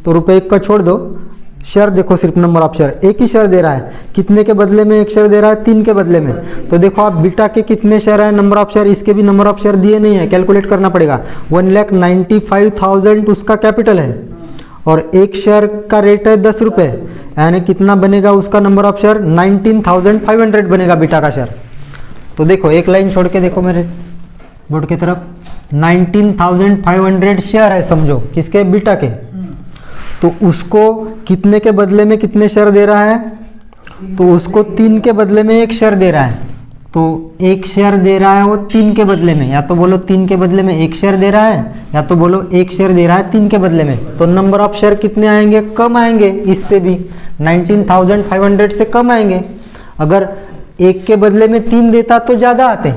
तो रुपये 1 का छोड़ दो, शेयर देखो सिर्फ नंबर ऑफ शेयर, एक ही शेयर दे रहा है, कितने के बदले में 1 शेयर दे रहा है, 3 के बदले में। तो देखो आप बीटा के कितने शेयर है, नंबर ऑफ शेयर, इसके भी नंबर ऑफ शेयर दिए नहीं है, कैलकुलेट करना पड़ेगा। 1,95,000 उसका कैपिटल है, और 1 शेयर का रेट है 10 रुपये, यानी कितना बनेगा उसका नंबर ऑफ शेयर, 19,500 बनेगा बीटा का शेयर। तो देखो एक लाइन छोड़ के देखो मेरे बोर्ड की तरफ, 19,500 शेयर है समझो, किसके, बीटा के। तो उसको कितने के बदले में कितने शेयर दे रहा है, तो उसको 3 के बदले में 1 शेयर दे रहा है। तो 1 शेयर दे रहा है वो 3 के बदले में, या तो बोलो 3 के बदले में 1 शेयर दे रहा है, या तो बोलो 1 शेयर दे रहा है 3 के बदले में। तो नंबर ऑफ शेयर कितने आएंगे, कम आएंगे, इससे भी 19,500 से कम आएंगे। अगर 1 के बदले में 3 देता तो ज़्यादा आते,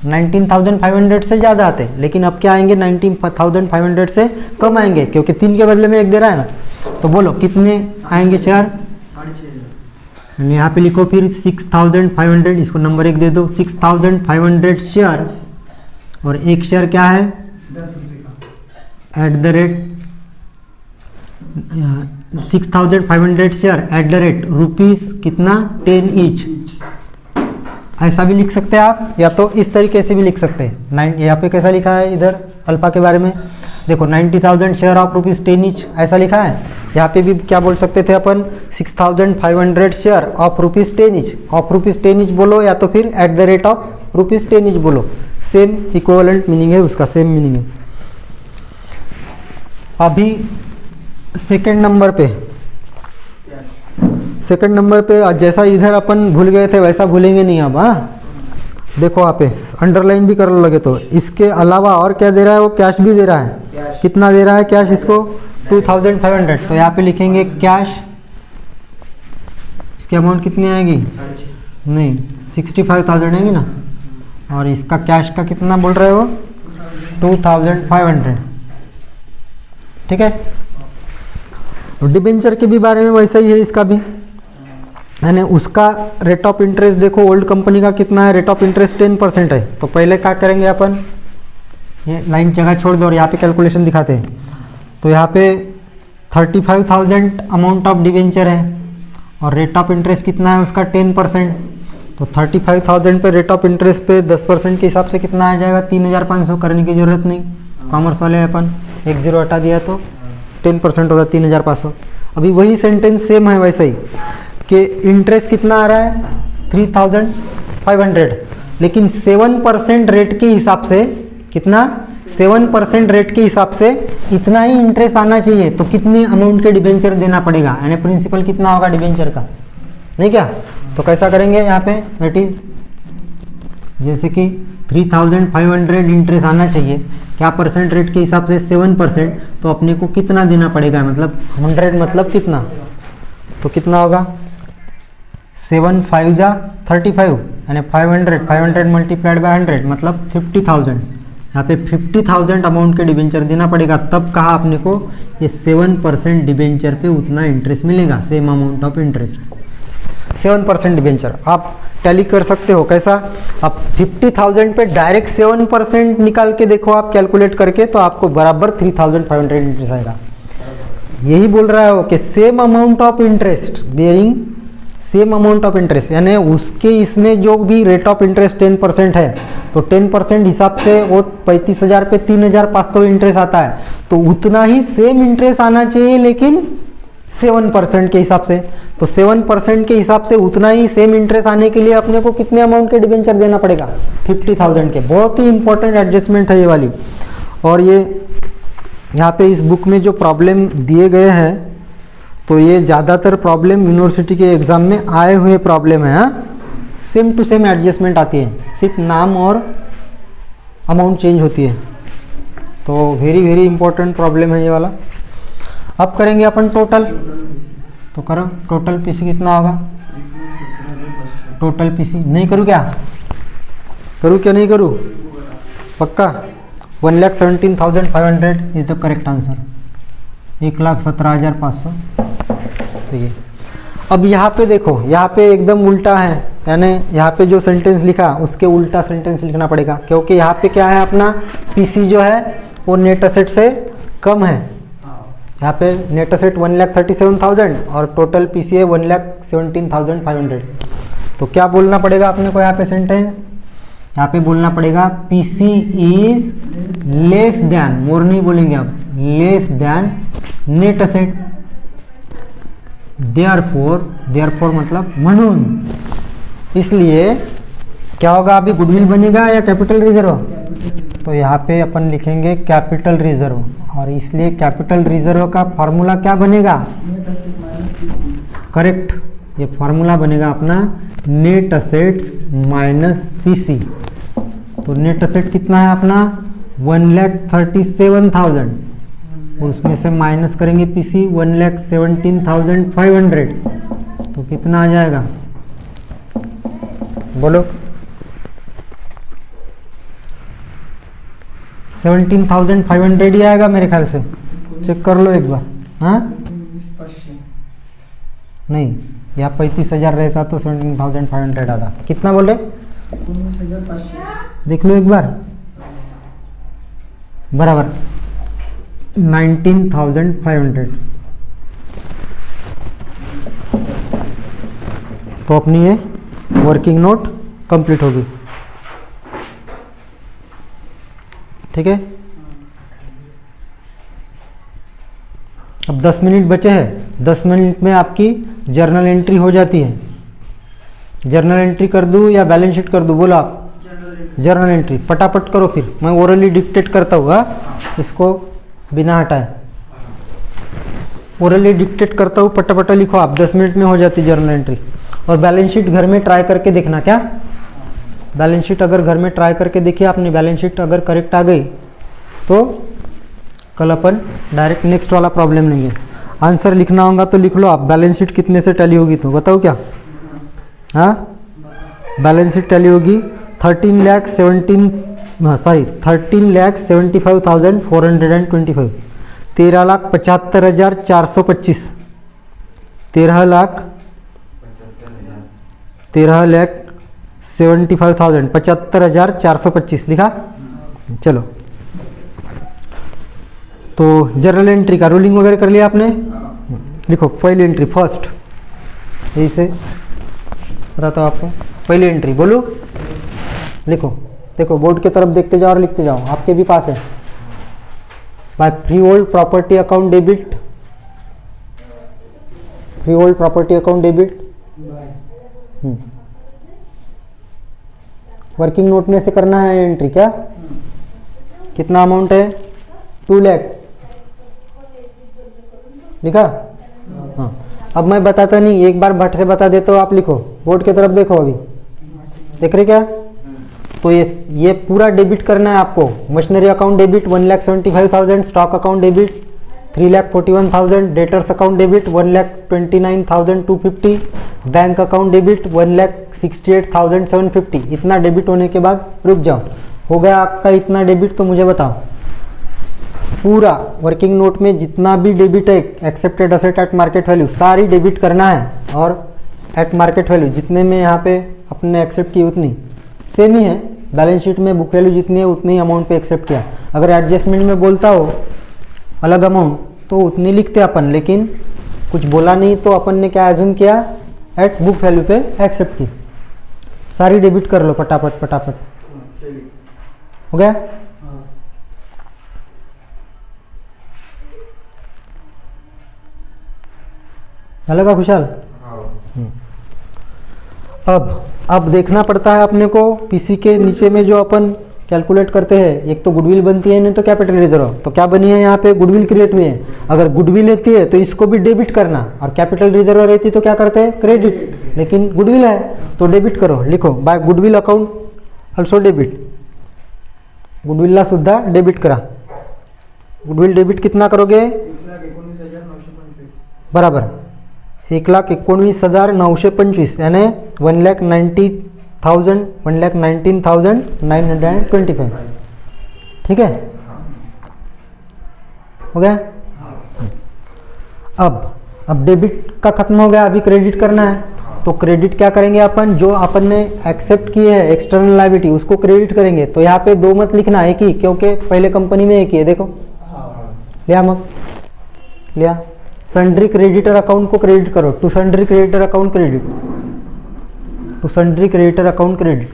19,500 से ज़्यादा आते, लेकिन अब क्या आएंगे, 19,500 से कम आएंगे, क्योंकि 3 के बदले में 1 दे रहा है ना। तो बोलो कितने आएंगे शेयर, यहाँ पे लिखो फिर 6,500, इसको नंबर 1 दे दो, 6,500 शेयर, और 1 शेयर क्या है, 10 रुपये का, @ 6,500 शेयर @ रुपीज़ कितना, 10 ईच। ऐसा भी लिख सकते हैं आप, या तो इस तरीके से भी लिख सकते हैं। यहाँ पे कैसा लिखा है इधर अल्फा के बारे में, देखो 90,000 शेयर ऑफ ₹10 ईच ऐसा लिखा है। यहाँ पे भी क्या बोल सकते थे अपन, 6,500 share of ₹10 each. Of ₹10 each बोलो या तो फिर at the rate of ₹10 each बोलो, सेम इक्विवेलेंट मीनिंग है उसका, सेम मीनिंग है। अभी सेकंड नंबर पे जैसा इधर अपन भूल गए थे वैसा भूलेंगे नहीं अब। हाँ देखो यहाँ पे अंडरलाइन भी कर लगे तो इसके अलावा और क्या दे रहा है, वो कैश भी दे रहा है। कितना दे रहा है कैश इसको, 2,500। तो यहाँ पे लिखेंगे कैश, इसकी अमाउंट कितनी आएगी, नहीं 65,000 आएगी ना, और इसका कैश का कितना बोल रहे हो, 2,500। ठीक है। डिबेंचर के भी बारे में वैसा ही है इसका भी, यानी उसका रेट ऑफ इंटरेस्ट देखो ओल्ड कंपनी का कितना है, रेट ऑफ इंटरेस्ट 10% है। तो पहले क्या करेंगे अपन, ये लाइन जगह छोड़ दो और यहाँ पे कैलकुलेशन दिखाते हैं। तो यहाँ पे 35,000 अमाउंट ऑफ डिबेंचर है और रेट ऑफ इंटरेस्ट कितना है उसका 10%। तो 35,000 पे रेट ऑफ इंटरेस्ट पे 10% के हिसाब से कितना आ जाएगा, 3,500। करने की ज़रूरत नहीं, कॉमर्स वाले अपन 1 0 हटा दिया तो 10% होगा 3,500। अभी वही सेंटेंस सेम है वैसे ही कि इंटरेस्ट कितना आ रहा है 3,500, लेकिन 7% रेट के हिसाब से, कितना 7% रेट के हिसाब से इतना ही इंटरेस्ट आना चाहिए। तो कितने अमाउंट के डिबेंचर देना पड़ेगा, यानी प्रिंसिपल कितना होगा डिबेंचर का, नहीं क्या। तो कैसा करेंगे यहाँ पे, दैट इज जैसे कि 3,500 इंटरेस्ट आना चाहिए, क्या परसेंट रेट के हिसाब से 7%, तो अपने को कितना देना पड़ेगा, मतलब 100 मतलब कितना, तो कितना होगा 7 5 जा 35, यानी 500 मल्टीप्लाइड बाय 100 मतलब 50,000। यहाँ पे 50,000 अमाउंट के डिबेंचर देना पड़ेगा, तब कहा अपने को ये 7% डिबेंचर पे उतना इंटरेस्ट मिलेगा, same amount of interest. 7% debenture आप टैली कर सकते हो, कैसा, आप 50,000 पे डायरेक्ट 7% निकाल के देखो आप कैलकुलेट करके, तो आपको बराबर 3,500 इंटरेस्ट आएगा। यही बोल रहा है वो कि same amount of interest bearing same amount of interest, यानी उसके इसमें जो भी रेट ऑफ इंटरेस्ट 10% है, तो 10% हिसाब से वो 35,000 पे 3,500 इंटरेस्ट आता है। तो उतना ही सेम इंटरेस्ट आना चाहिए, लेकिन 7% के हिसाब से। तो 7% के हिसाब से उतना ही सेम इंटरेस्ट आने के लिए अपने को कितने अमाउंट के डिबेंचर देना पड़ेगा, 50,000 के। बहुत ही इंपॉर्टेंट एडजस्टमेंट है ये वाली। और ये यहाँ पे इस बुक में जो प्रॉब्लम दिए गए हैं, तो ये ज़्यादातर प्रॉब्लम यूनिवर्सिटी के एग्ज़ाम में आए हुए प्रॉब्लम है। सेम टू सेम एडजस्टमेंट आती है, सिर्फ नाम और अमाउंट चेंज होती है। तो वेरी इंपॉर्टेंट प्रॉब्लम है ये वाला। अब करेंगे अपन टोटल, तो करो टोटल पीसी कितना होगा, टोटल पीसी नहीं करूँ क्या, करूँ क्या नहीं करूँ, पक्का 1,17,500 इज द करेक्ट आंसर, 1,17,500 सही है। अब यहाँ पे देखो, यहाँ पे एकदम उल्टा है, यानी यहाँ पे जो सेंटेंस लिखा उसके उल्टा सेंटेंस लिखना पड़ेगा, क्योंकि यहाँ पे क्या है, अपना पीसी जो है वो नेट असेट से कम है। यहाँ पे नेट असेट 1,37,000 और टोटल पीसी है 1,17,500। तो क्या बोलना पड़ेगा अपने को यहाँ पे सेंटेंस, यहाँ पे बोलना पड़ेगा पीसी इज लेस देन, मोर नहीं बोलेंगे अब, less than net asset. Therefore मतलब म्हणून, इसलिए क्या होगा, अभी गुडविल बनेगा या कैपिटल रिजर्व, तो यहाँ पे अपन लिखेंगे कैपिटल रिजर्व। और इसलिए कैपिटल रिजर्व का फॉर्मूला क्या बनेगा, करेक्ट, ये फॉर्मूला बनेगा अपना नेट असेट्स माइनस पीसी। तो नेट असेट कितना है अपना 1,37,000, उसमें से माइनस करेंगे पीसी 1,17,500, तो कितना आ जाएगा बोलो, 17,500 ही आएगा मेरे ख्याल से, चेक कर लो एक बार। हाँ नहीं, यहाँ 35,000 रहता तो 17,500 आता, कितना बोले, 19,500 देख लो एक बार, बराबर 19,500। तो अपनी ये वर्किंग नोट कंप्लीट होगी। ठीक है, अब 10 मिनट बचे हैं। 10 मिनट में आपकी जर्नल एंट्री हो जाती है। जर्नल एंट्री कर दूँ या बैलेंस शीट कर दूँ, बोलो आप। जर्नल एंट्री फटाफट करो, फिर मैं ओरली डिक्टेट करता हुआ इसको बिना हटाए ओरली डिक्टेट करता हूँ, पटापट लिखो आप। 10 मिनट में हो जाती जर्नल एंट्री। और बैलेंस शीट घर में ट्राई करके देखना। क्या बैलेंस शीट अगर घर में ट्राई करके देखिए आपने, बैलेंस शीट अगर करेक्ट आ गई तो कल अपन डायरेक्ट नेक्स्ट वाला प्रॉब्लम नहीं है। आंसर लिखना होगा तो लिख लो आप। बैलेंस शीट कितने से टैली होगी तो बताओ क्या? हाँ, बैलेंस शीट टैली होगी 13,75,425 13,75,425 13,75,000 75,425 लिखा। चलो, तो जर्नल एंट्री का रूलिंग वगैरह कर लिया आपने? लिखो पहली एंट्री फर्स्ट, यही से बताता हूँ आपको। पहली एंट्री बोलूँ, लिखो। देखो बोर्ड की तरफ देखते जाओ और लिखते जाओ, आपके भी पास है। Bye freehold property account debit, free hold property account debit working note में से करना है एंट्री। क्या कितना अमाउंट है? 2 लाख लिखा। हाँ, अब मैं बताता नहीं, एक बार भट से बता देता हूँ। आप लिखो, बोर्ड की तरफ देखो, अभी देख रहे क्या? तो ये पूरा डेबिट करना है आपको। Machinery account debit 1,75,000, stock account debit 3,41,000, debtors account debit 1,29,250, bank account debit 1,68,750। इतना डेबिट होने के बाद रुक जाओ। हो गया आपका इतना डेबिट, तो मुझे बताओ पूरा वर्किंग नोट में जितना भी डेबिट है accepted asset at market value सारी डेबिट करना है। और एट मार्केट वैल्यू जितने में यहाँ पे अपने एक्सेप्ट की उतनी सेम ही है। बैलेंस शीट में बुक वैल्यू जितनी है उतनी अमाउंट पे एक्सेप्ट किया। अगर एडजस्टमेंट में बोलता हो अलग अमाउंट तो उतनी लिखते अपन, लेकिन कुछ बोला नहीं तो अपन ने क्या एज्यूम किया, एट बुक वैल्यू पे एक्सेप्ट की। सारी डेबिट कर लो फटाफट फटाफट। हो गया? लगा खुशहाल? अब देखना पड़ता है अपने को पीसी के नीचे में जो अपन कैलकुलेट करते हैं, एक तो गुडविल बनती है, नहीं तो कैपिटल रिजर्व। तो क्या बनी है यहाँ पे? गुडविल क्रिएट हुई है। अगर गुडविल रहती है तो इसको भी डेबिट करना, और कैपिटल रिजर्व रहती तो क्या करते हैं? क्रेडिट। लेकिन गुडविल है तो डेबिट करो। लिखो by goodwill account also debit, गुडविलला सुद्धा डेबिट करा। गुडविल डेबिट कितना करोगे? बराबर 1,19,925 यानी 1,19,925। ठीक है, हो गया? अब डेबिट का खत्म हो गया, अभी क्रेडिट करना है। तो क्रेडिट क्या करेंगे अपन? जो अपन ने एक्सेप्ट किए है एक्सटर्नल लायबिलिटी उसको क्रेडिट करेंगे। तो यहाँ पे 2 मत लिखना, एक ही, क्योंकि पहले कंपनी में एक ही है। देखो लिया, मत लिया। सन्ड्री क्रेडिटर अकाउंट को क्रेडिट करो। To sundry creditor account credit, to sundry creditor account credit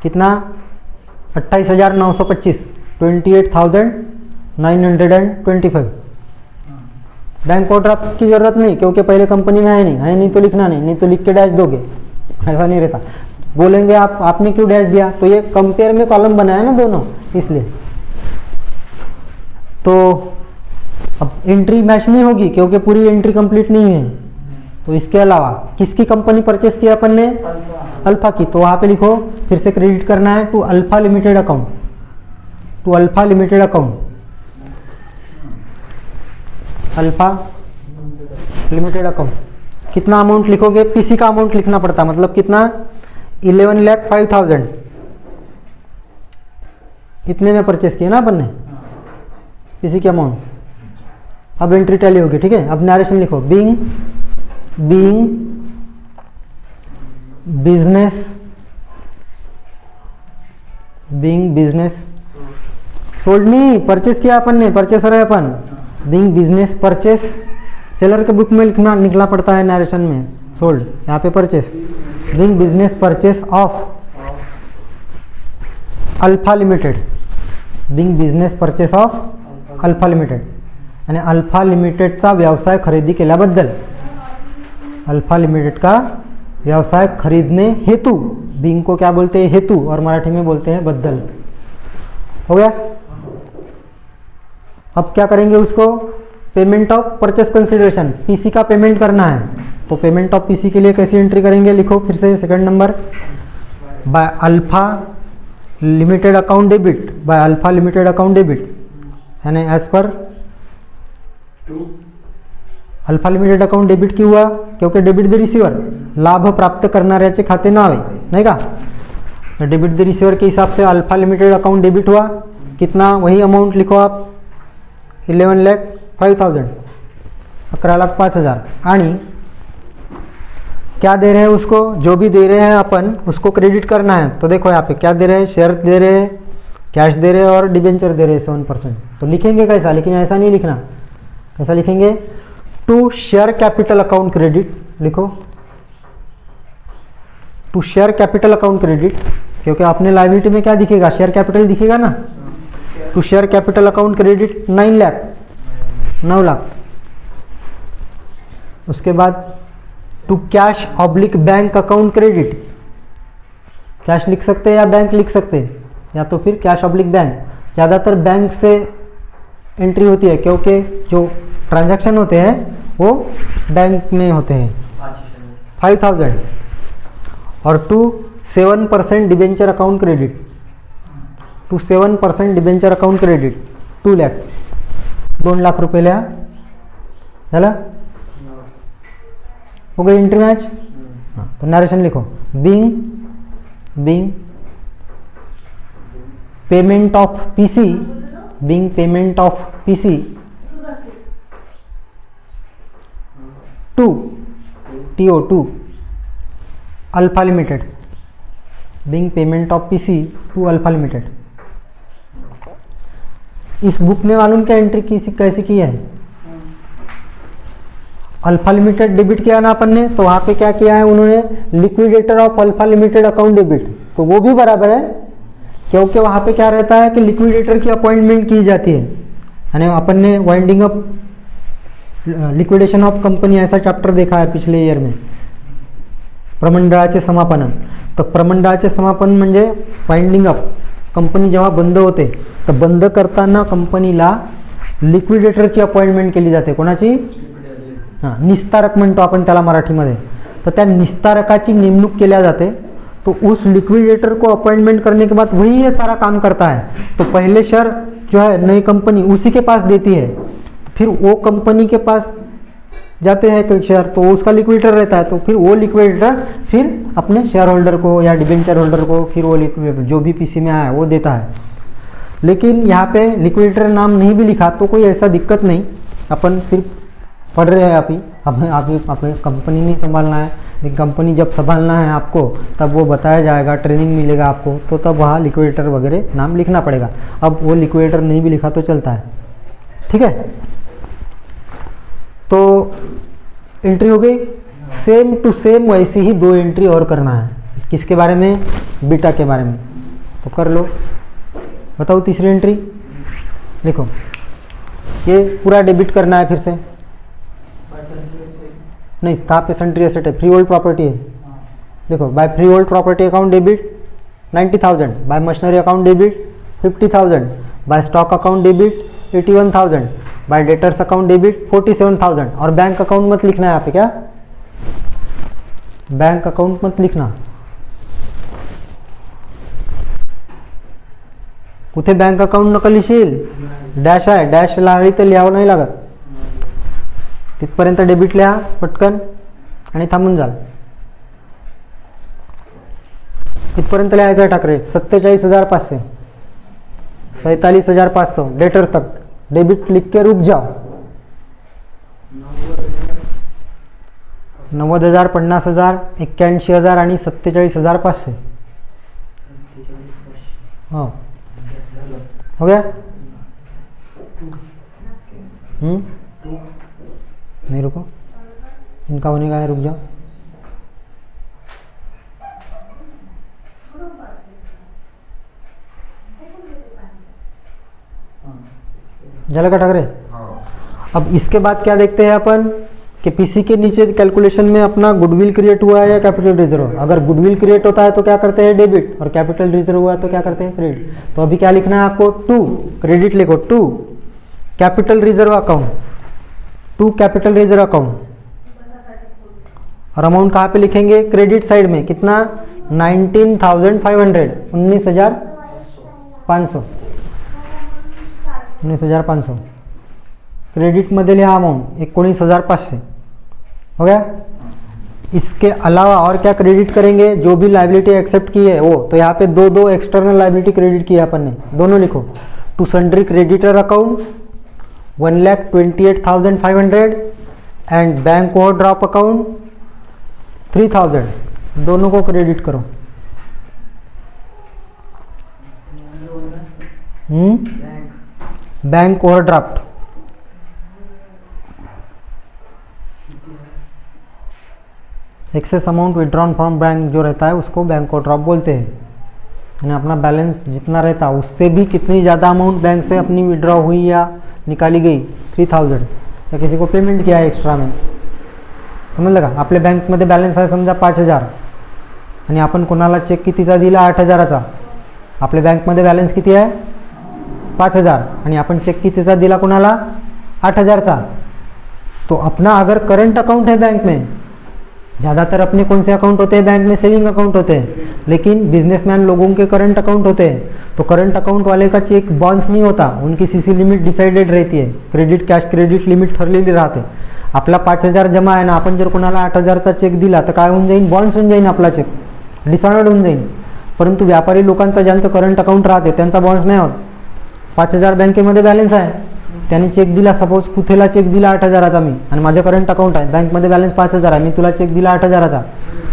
कितना? 28,925, 28,925। बैंक ओवरड्राफ्ट की जरूरत नहीं, क्योंकि पहले कंपनी में है नहीं तो लिखना नहीं तो लिख के डैश दोगे, ऐसा नहीं रहता। बोलेंगे आपने क्यों डैश दिया? तो ये कंपेयर में कॉलम बनाया ना दोनों, इसलिए। तो अब एंट्री मैच नहीं होगी क्योंकि पूरी एंट्री कंप्लीट नहीं है। तो इसके अलावा किसकी कंपनी परचेस किया अपन ने? अल्फा की। तो वहाँ पे लिखो, फिर से क्रेडिट करना है to alpha limited account, to alpha limited account, alpha limited account. कितना अमाउंट लिखोगे? पीसी का अमाउंट लिखना पड़ता, मतलब कितना? 11,05,000 इतने में परचेस किया ना अपन ने पीसी के अमाउंट। अब एंट्री टैली होगी। ठीक है, अब नरेशन लिखो। बीइंग बिजनेस सोल्ड नहीं, परचेस किया अपन ने, परचेसर है अपन। बीइंग बिजनेस परचेस, सेलर के बुक में लिखना निकला पड़ता है नरेशन में सोल्ड, यहाँ पे purchase. Being business purchase of alpha limited, being business purchase of alpha limited, आणि अल्फा लिमिटेडचा व्यवसाय खरेदी केल्याबद्दल, अल्फा लिमिटेड का व्यवसाय खरीदने हेतु, बिंग को क्या बोलते हैं हेतु और मराठी में बोलते हैं बद्दल। हो गया। अब क्या करेंगे उसको, payment of purchase consideration, PC का पेमेंट करना है, तो पेमेंट ऑफ पीसी के लिए कैसी एंट्री करेंगे, लिखो फिर से second number, by Alpha limited account debit, by Alpha limited account debit, यानी as per Alpha limited account debit क्यों हुआ, क्योंकि डेबिट द रिसीवर, लाभ प्राप्त करणाऱ्याचे खाते नाव आहे, नहीं का, तो डेबिट द रिसीवर के हिसाब से अल्फा लिमिटेड अकाउंट डेबिट हुआ, कितना, वही अमाउंट लिखो आप 11,05,000, 11,05,000, आणि क्या दे रहे हैं उसको, जो भी दे रहे हैं अपन उसको क्रेडिट करना है, तो देखो यहाँ पे क्या दे रहे हैं, शेयर दे रहे हैं, कैश दे रहे हैं और डिबेंचर दे रहे हैं 7%, तो लिखेंगे कैसा, लेकिन ऐसा नहीं लिखना, कैसा लिखेंगे, to share capital account credit, लिखो to share capital account credit, क्योंकि आपने लायबिलिटी में क्या दिखेगा, शेयर कैपिटल दिखेगा ना, to share capital account credit 9 lakh, 9 lakh, उसके बाद to cash oblique bank account credit, cash लिख सकते हैं या बैंक लिख सकते हैं, या तो फिर कैश ऑब्लिक बैंक, ज़्यादातर बैंक से एंट्री होती है क्योंकि जो ट्रांजैक्शन होते हैं वो बैंक में होते हैं, 5,000, और to 7% debenture account credit, to 7% debenture account credit 2 lakh, 2 lakh रुपये लिया, झालं, हो गई एंट्री मैच। हाँ, तो नरेशन लिखो, being payment of PC, being payment of PC to alpha limited, being payment of PC to alpha limited. इस बुक में मालूम क्या एंट्री कैसी की है, अल्फा लिमिटेड डेबिट किया ना अपन ने, तो वहाँ पे क्या किया है उन्होंने, liquidator of alpha limited account debit, तो वो भी बराबर है, क्योंकि वहाँ पे क्या रहता है कि लिक्विडेटर की अपॉइंटमेंट की जाती है, यानी अपन ने winding up liquidation of company ऐसा चैप्टर देखा है पिछले ईयर में, प्रमंडळाचे समापन, तर प्रमंडळाचे समापन म्हणजे वाइंडिंग अप, कंपनी जेव्हा बंद होते तर बंद करताना कंपनीला लिक्विडेटरची अपॉइंटमेंट केली जाते, कोणाची, हां, निस्तारक म्हणतो आपण त्याला मराठीमध्ये, तर त्या निस्तारकाची नेमणूक केल्या जाते, तो उस लिक्विडेटर को अपॉइंटमेंट करने के बाद वही ये सारा काम करता है, तो पहले शेयर जो है नई कंपनी उसी के पास देती है, फिर वो कंपनी के पास जाते हैं कई शेयर, तो उसका लिक्विडेटर रहता है, तो फिर वो लिक्विडेटर फिर अपने शेयर होल्डर को या डिबेंचर होल्डर को फिर वो लिक्विडेटर जो भी पीसी में आया है वो देता है। लेकिन यहाँ पे लिक्विडेटर नाम नहीं भी लिखा तो कोई ऐसा दिक्कत नहीं, अपन सिर्फ पढ़ रहे हैं अभी कंपनी नहीं संभालना है, लेकिन कंपनी जब संभालना है आपको तब वो बताया जाएगा, ट्रेनिंग मिलेगा आपको, तो तब वहाँ लिक्विडेटर वगैरह नाम लिखना पड़ेगा। अब वो लिक्विडेटर नहीं भी लिखा तो चलता है, ठीक है। तो एंट्री हो गई, सेम टू सेम वैसी ही 2 एंट्री और करना है, किसके बारे में, बीटा के बारे में, तो कर लो। बताओ तीसरी एंट्री, देखो ये पूरा डेबिट करना है फिर से, नहीं कहाँ पे सेंट्री एसेट है, फ्री होल्ड प्रॉपर्टी है, देखो by freehold property account debit 90,000, by machinery account debit 50,000, by stock account debit 81,000, by debtors account debit 47,000, और बैंक अकाउंट मत लिखना है यहाँ पे, क्या बैंक अकाउंट मत लिखना, कुठे बैंक अकाउंट नका लिहिशील, डॅश आहे, डॅश लावली तर लिहावं नाही लागत, तिथपर्यंत डेबिट लिहा पटकन आणि थांबून जाल, इथपर्यंत लिहायचं ठाकरे 47,500, 47,500 डेटर तक डेबिट लिख के रुक जाओ, 90,000, 50,000, 81,000 आणि 47,500, हो गया, नहीं रुको, इनका होने का है, रुक जाओ, झालं का ठाकरे? हाँ। अब इसके बाद क्या देखते हैं अपन कि पीसी के नीचे कैलकुलेशन में अपना गुडविल क्रिएट हुआ है या कैपिटल रिजर्व। अगर गुडविल क्रिएट होता है तो क्या करते हैं डेबिट, और कैपिटल रिजर्व हुआ है तो क्या करते हैं क्रेडिट। तो अभी क्या लिखना है आपको, 2 क्रेडिट लिखो, 2 capital reserve account, 2 capital reserve account. और अमाउंट कहाँ पे लिखेंगे, क्रेडिट साइड में कितना, 19,500, 19,500, 19,500 क्रेडिटमध्ये लिहा अमाउंट 19,500 हो गया। इसके अलावा और क्या क्रेडिट करेंगे, जो भी लाइबिलिटी एक्सेप्ट की है वो, तो यहाँ पे दो एक्सटर्नल लाइबिलिटी क्रेडिट की है अपन ने, दोनों लिखो। To sundry creditor account 1,28,500 and bank overdraft account 3,000, दोनों को क्रेडिट करो। Bank overdraft excess amount withdrawn from bank जो रहता है उसको बैंक ओवरड्राफ्ट बोलते हैं। यानी अपना बैलेंस जितना रहता है उससे भी कितनी ज़्यादा अमाउंट बैंक से अपनी विड्रॉ हुई या निकाली गई, 3,000, या किसी को पेमेंट किया है एक्स्ट्रा में, समजलं का। आपल्या बँकमध्ये बॅलन्स आहे समजा 5,000 आणि आपण कोणाला चेक कितीचा दिला, 8,000चा। आपल्या बँकमध्ये बॅलन्स किती आहे, 5,000, आणि आपण चेक कितीचा दिला कोणाला, 8,000चा। तो अपना अगर करंट अकाउंट है बैंक में, ज़्यादातर अपने कौन से अकाउंट होते हैं बैंक में, सेविंग अकाउंट होते हैं, लेकिन बिजनेसमैन लोगों के करंट अकाउंट होते हैं। तो करंट अकाउंट वाले का चेक बाउंस नहीं होता, उनकी सीसी लिमिट डिसाइडेड रहती है, क्रेडिट कॅश क्रेडिट लिमिट ठरलेली राहते। आपला 5,000 जमा आहे ना, आपण जर कोणाला 8,000चा चेक दिला तर काय होऊन जाईल, बाउंस होऊन जाईल, आपला चेक डिसऑर्डर्ड होऊन जाईल। परंतु व्यापारी लोकांचा ज्यांचं करंट अकाउंट राहते त्यांचा बाउंस नाही होत। 5,000 बँकेमध्ये बॅलन्स आहे, त्यांनी चेक दिला, सपोज कुठेला चेक दिला 8,000चा मी, आणि माझं करंट अकाउंट आहे, बँकमध्ये बॅलन्स 5,000 आहे, मी तुला चेक दिला 8,000चा,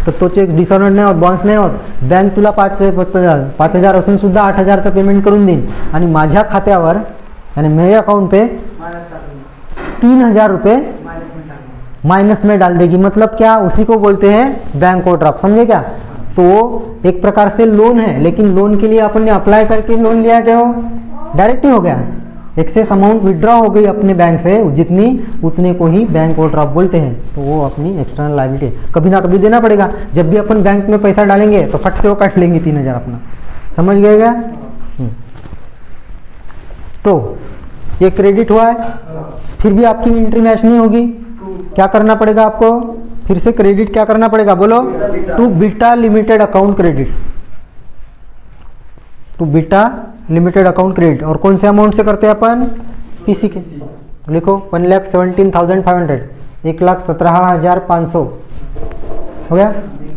तर तो चेक डिसऑर्डर्ड नाही होत, बाउंस नाही होत। बँक तुला 5,000 असून सुद्धा 8,000चं पेमेंट करून देईल, आणि माझ्या खात्यावर यानी मेरे अकाउंट पे 3,000 रुपये माइनस में डाल देगी। मतलब क्या, उसी को बोलते हैं बैंक ओवरड्राफ्ट, समझे क्या। तो एक प्रकार से लोन है, लेकिन लोन के लिए अपन ने अप्लाई करके लोन लिया क्या, वो डायरेक्ट ही हो गया, एक्सेस अमाउंट विड्रॉ हो गई अपने बैंक से जितनी, उतने को ही बैंक ओवरड्राफ्ट बोलते हैं। तो वो अपनी एक्सटर्नल लायबिलिटी कभी ना कभी देना पड़ेगा। जब भी अपन बैंक में पैसा डालेंगे तो फट से वो काट लेंगे 3,000 अपना, समझ गए क्या। तो ये क्रेडिट हुआ है, फिर भी आपकी एंट्री मैच नहीं होगी, क्या करना पड़ेगा आपको, फिर से क्रेडिट क्या करना पड़ेगा, बोलो, to beta limited account credit, to beta limited account credit. और कौन से अमाउंट से करते हैं अपन, पीसी के, लिखो 1,17,500, 1,17,500 हो गया।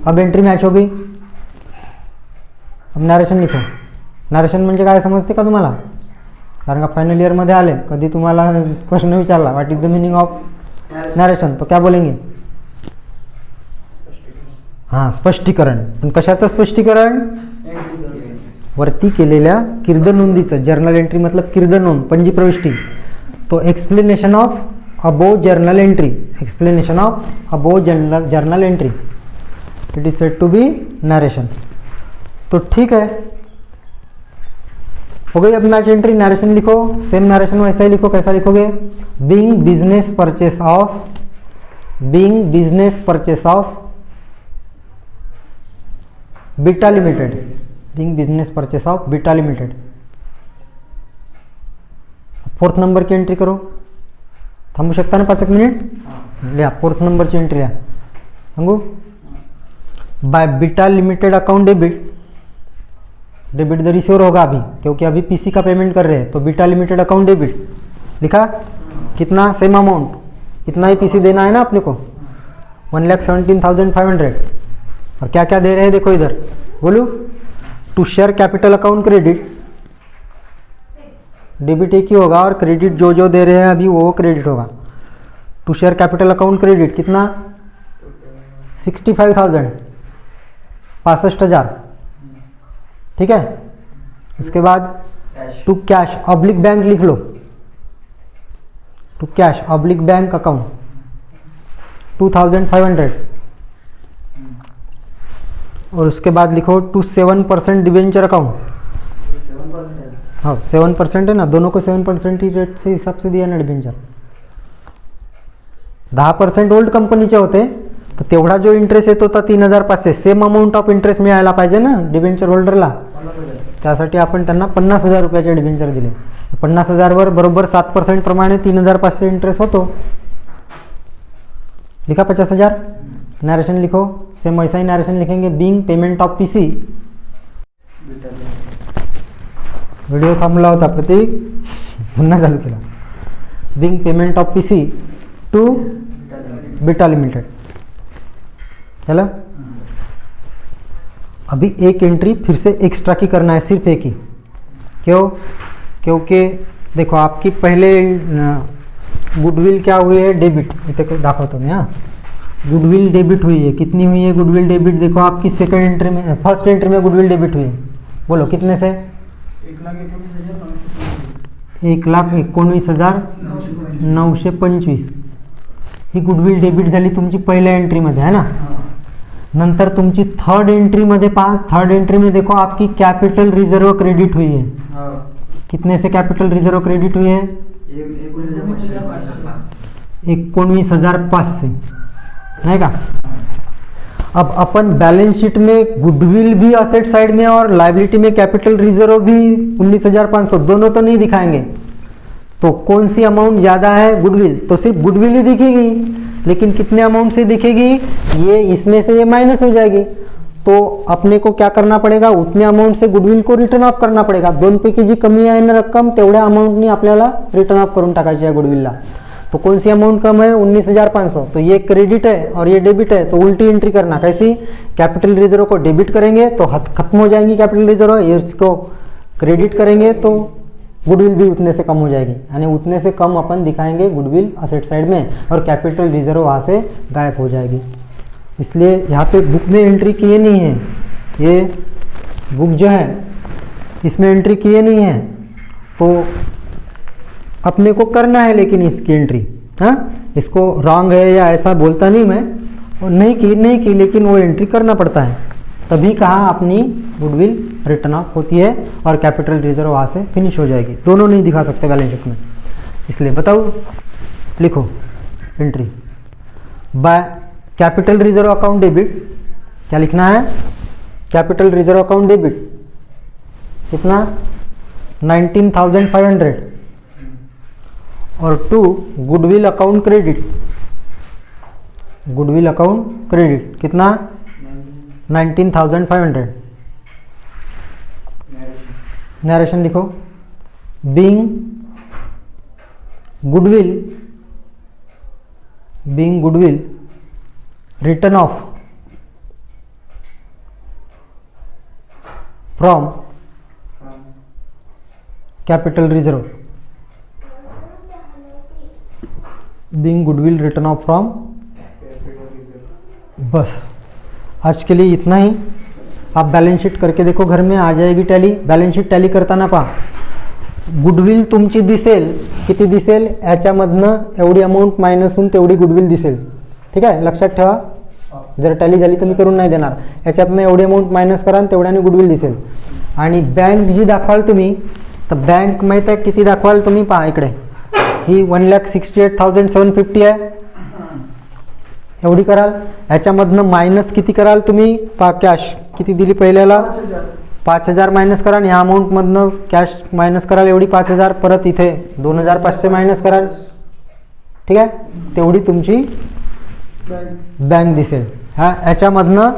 अब एंट्री मॅच हो गई। अब नॅरेशन लिखो। नॅरेशन म्हणजे काय समजते का तुम्हाला, कारण का फायनल ईयरमध्ये आले, कधी तुम्हाला प्रश्न विचारला what is the meaning of narration, तो क्या बोलेंगे, हां स्पष्टीकरण। पण कशाचं स्पष्टीकरण, वरती केलेल्या कीर्दनोंदीचं, जर्नल एंट्री मतलब कीर्दनोंद, पंजी प्रविष्टी, तो explanation of above journal entry, explanation of above journal entry, it is said to be narration. तो ठीक है, हो गई अब मैच एंट्री। नरेशन लिखो, सेम नरेशन वैसा ही लिखो, कैसा लिखोगे, being business purchase of beta limited, being business purchase of beta limited. 4th number की एंट्री करो, थांबू शकता ना 5 मिनिट, लिहा 4th नंबरची एंट्री लिहा, सांगू, by beta limited account debit, debit the receiver होगा अभी, क्योंकि अभी पीसी का पेमेंट कर रहे हैं, तो बीटा लिमिटेड अकाउंट डेबिट लिखा, कितना, सेम अमाउंट, इतना ही पीसी देना है ना अपने को, 1,17,500। और क्या क्या दे रहे हैं देखो इधर, बोलू, to share capital account credit, debit एक ही होगा और क्रेडिट जो जो दे रहे हैं अभी वो क्रेडिट होगा। To share capital account credit कितना, 65,000, 65,000, ठीक है। उसके बाद टू कैश ऑब्लिक बैंक लिख लो, to cash oblique bank account 2,500। और उसके बाद लिखो टू 7% डिबेंचर अकाउंट, हो 7% है ना, दोनों को 7% ही रेट से हिसाब से दिया ना डिबेंचर. 10% ओल्ड कंपनीचे होते तर तेवढा जो इंटरेस्ट येतो होता 3,500, सेम अमाऊंट ऑफ इंटरेस्ट मिळायला पाहिजे ना डिबेंचर होल्डरला. त्यासाठी आपण त्यांना 50,000 रुपयाचे डिबेंचर दिले. 50,000 वर बरोबर 7% प्रमाणे 3,500 इंटरेस्ट होतो. लिखा 50,000. नरेशन लिखो, सेम ऐसा ही नरेशन लिखेंगे. Being payment of PC. Video थांबला होता प्रतीक, पुन्हा चालू केला. Being payment of PC to beta limited. चला, अभी एक एंट्री फिर से एक्स्ट्रा की करना है, सिर्फ एक ही. क्यों? क्योंकि देखो आपकी पहले गुडविल क्या हुई है, डेबिट. इथे दाखवतो मी. हाँ, गुडविल डेबिट हुई है. कितनी हुई है गुडविल डेबिट? देखो आपकी सेकंड एंट्री में, फर्स्ट एंट्री में गुडविल डेबिट हुई है. बोलो कितने से? 1,19,925 ही गुडविल डेबिट झाली तुमची पहिल्या एंट्रीमध्ये है ना. नंतर तुमची थर्ड एंट्रीमध्ये पहा, थर्ड एंट्री में देखो आपकी कैपिटल रिजर्व क्रेडिट हुई है. कितने से कैपिटल रिजर्व क्रेडिट हुई है? 19,500 नहीं का. अब अपन बैलेंस शीट में गुडविल भी असेट साइड में और लायबिलिटी में कैपिटल रिजर्व भी 19,500 दोनों तो नहीं दिखाएंगे. तो कौन सी अमाउंट ज़्यादा है? गुडविल. तो सिर्फ गुडविल ही दिखेगी, लेकिन कितने अमाउंट से दिखेगी? ये इसमें से ये माइनस हो जाएगी. तो अपने को क्या करना पड़ेगा? उतने अमाउंट से गुडविल को रिटर्न ऑफ करना पड़ेगा. दोनपैकी जी कमी आहे ना रक्कम, तेवढ्या अमाऊंटनी आपल्याला रिटर्न ऑफ करून टाकायची आहे गुडविलला. तो कौन सी अमाउंट कम है? 19,500. तो ये क्रेडिट है और ये डेबिट है, तो उल्टी एंट्री करना. कैसी? कैपिटल रिजर्व को डेबिट करेंगे तो खत्म हो जाएंगी कैपिटल रिजर्व. इसको क्रेडिट करेंगे तो गुडविल भी उतने से कम हो जाएगी. यानी उतने से कम अपन दिखाएंगे गुडविल असेट साइड में, और कैपिटल रिजर्व वहाँ से गायब हो जाएगी. इसलिए यहाँ पे बुक में एंट्री किए नहीं है. ये बुक जो है इसमें एंट्री किए नहीं है, तो अपने को करना है लेकिन इसकी एंट्री. हाँ, इसको रॉन्ग है या ऐसा बोलता नहीं मैं, और नहीं की लेकिन वो एंट्री करना पड़ता है. तभी कहाँ अपनी गुडविल रिटर्न ऑफ होती है और कैपिटल रिजर्व वहाँ से फिनिश हो जाएगी. दोनों नहीं दिखा सकते बैलेंस शीट में. इसलिए बताओ, लिखो entry by capital reserve account debit. क्या लिखना है? कैपिटल रिजर्व अकाउंट डेबिट कितना? 19,500. और to goodwill account credit. Goodwill account credit कितना? 19,500. नरेशन लिखो. Being goodwill written off from capital reserve. Being goodwill written off from. बस आज के लिए इतना ही. आप बैलेंस शीट करके देखो, घर में आ जाएगी टॅली. बैलेंस शीट टॅली करताना पहा, गुडविल तुमची दिसेल. किती दिसेल? याच्यामधनं एवढी अमाऊंट मायनस होऊन तेवढी गुडविल दिसेल. ठीक आहे, लक्षात ठेवा. जर टॅली झाली तर मी करून नाही देणार. याच्यातनं एवढी अमाऊंट मायनस करा आणि तेवढ्याने गुडविल दिसेल. आणि बँक जी दाखवाल तुम्ही, तर बँक माहीत आहे किती दाखवाल तुम्ही? पहा इकडे, ही 1,68,750 आहे. एवढी कराल. याच्यामधनं मायनस किती कराल तुम्ही? पहा, कॅश किती दिली पहिल्याला? 5,000 मायनस कराल. ह्या अमाऊंटमधनं कॅश मायनस कराल एवढी 5,000. परत इथे 2,500 मायनस कराल. ठीक आहे, तेवढी तुमची बँक दिसेल. ह्या याच्यामधनं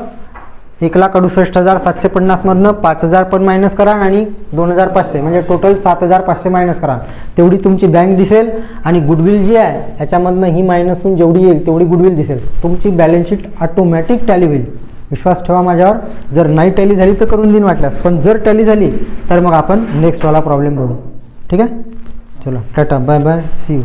1,68,750 मधनं 5,000 पण मायनस करा आणि 2,500 म्हणजे टोटल 7,500 मायनस करा. तेवढी तुमची बँक दिसेल. आणि गुडविल जी आहे याच्यामधनं ही मायनस होऊन जेवढी येईल तेवढी गुडविल दिसेल. तुमची बॅलन्स शीट ऑटोमॅटिक टॅली होईल. विश्वास ठेवा माझ्यावर. जर नाही टॅली झाली तर करून देईन वाटल्यास, पण जर टॅली झाली तर मग आपण नेक्स्टवाला प्रॉब्लेम बघू. ठीक आहे, चलो tata, bye bye, see you.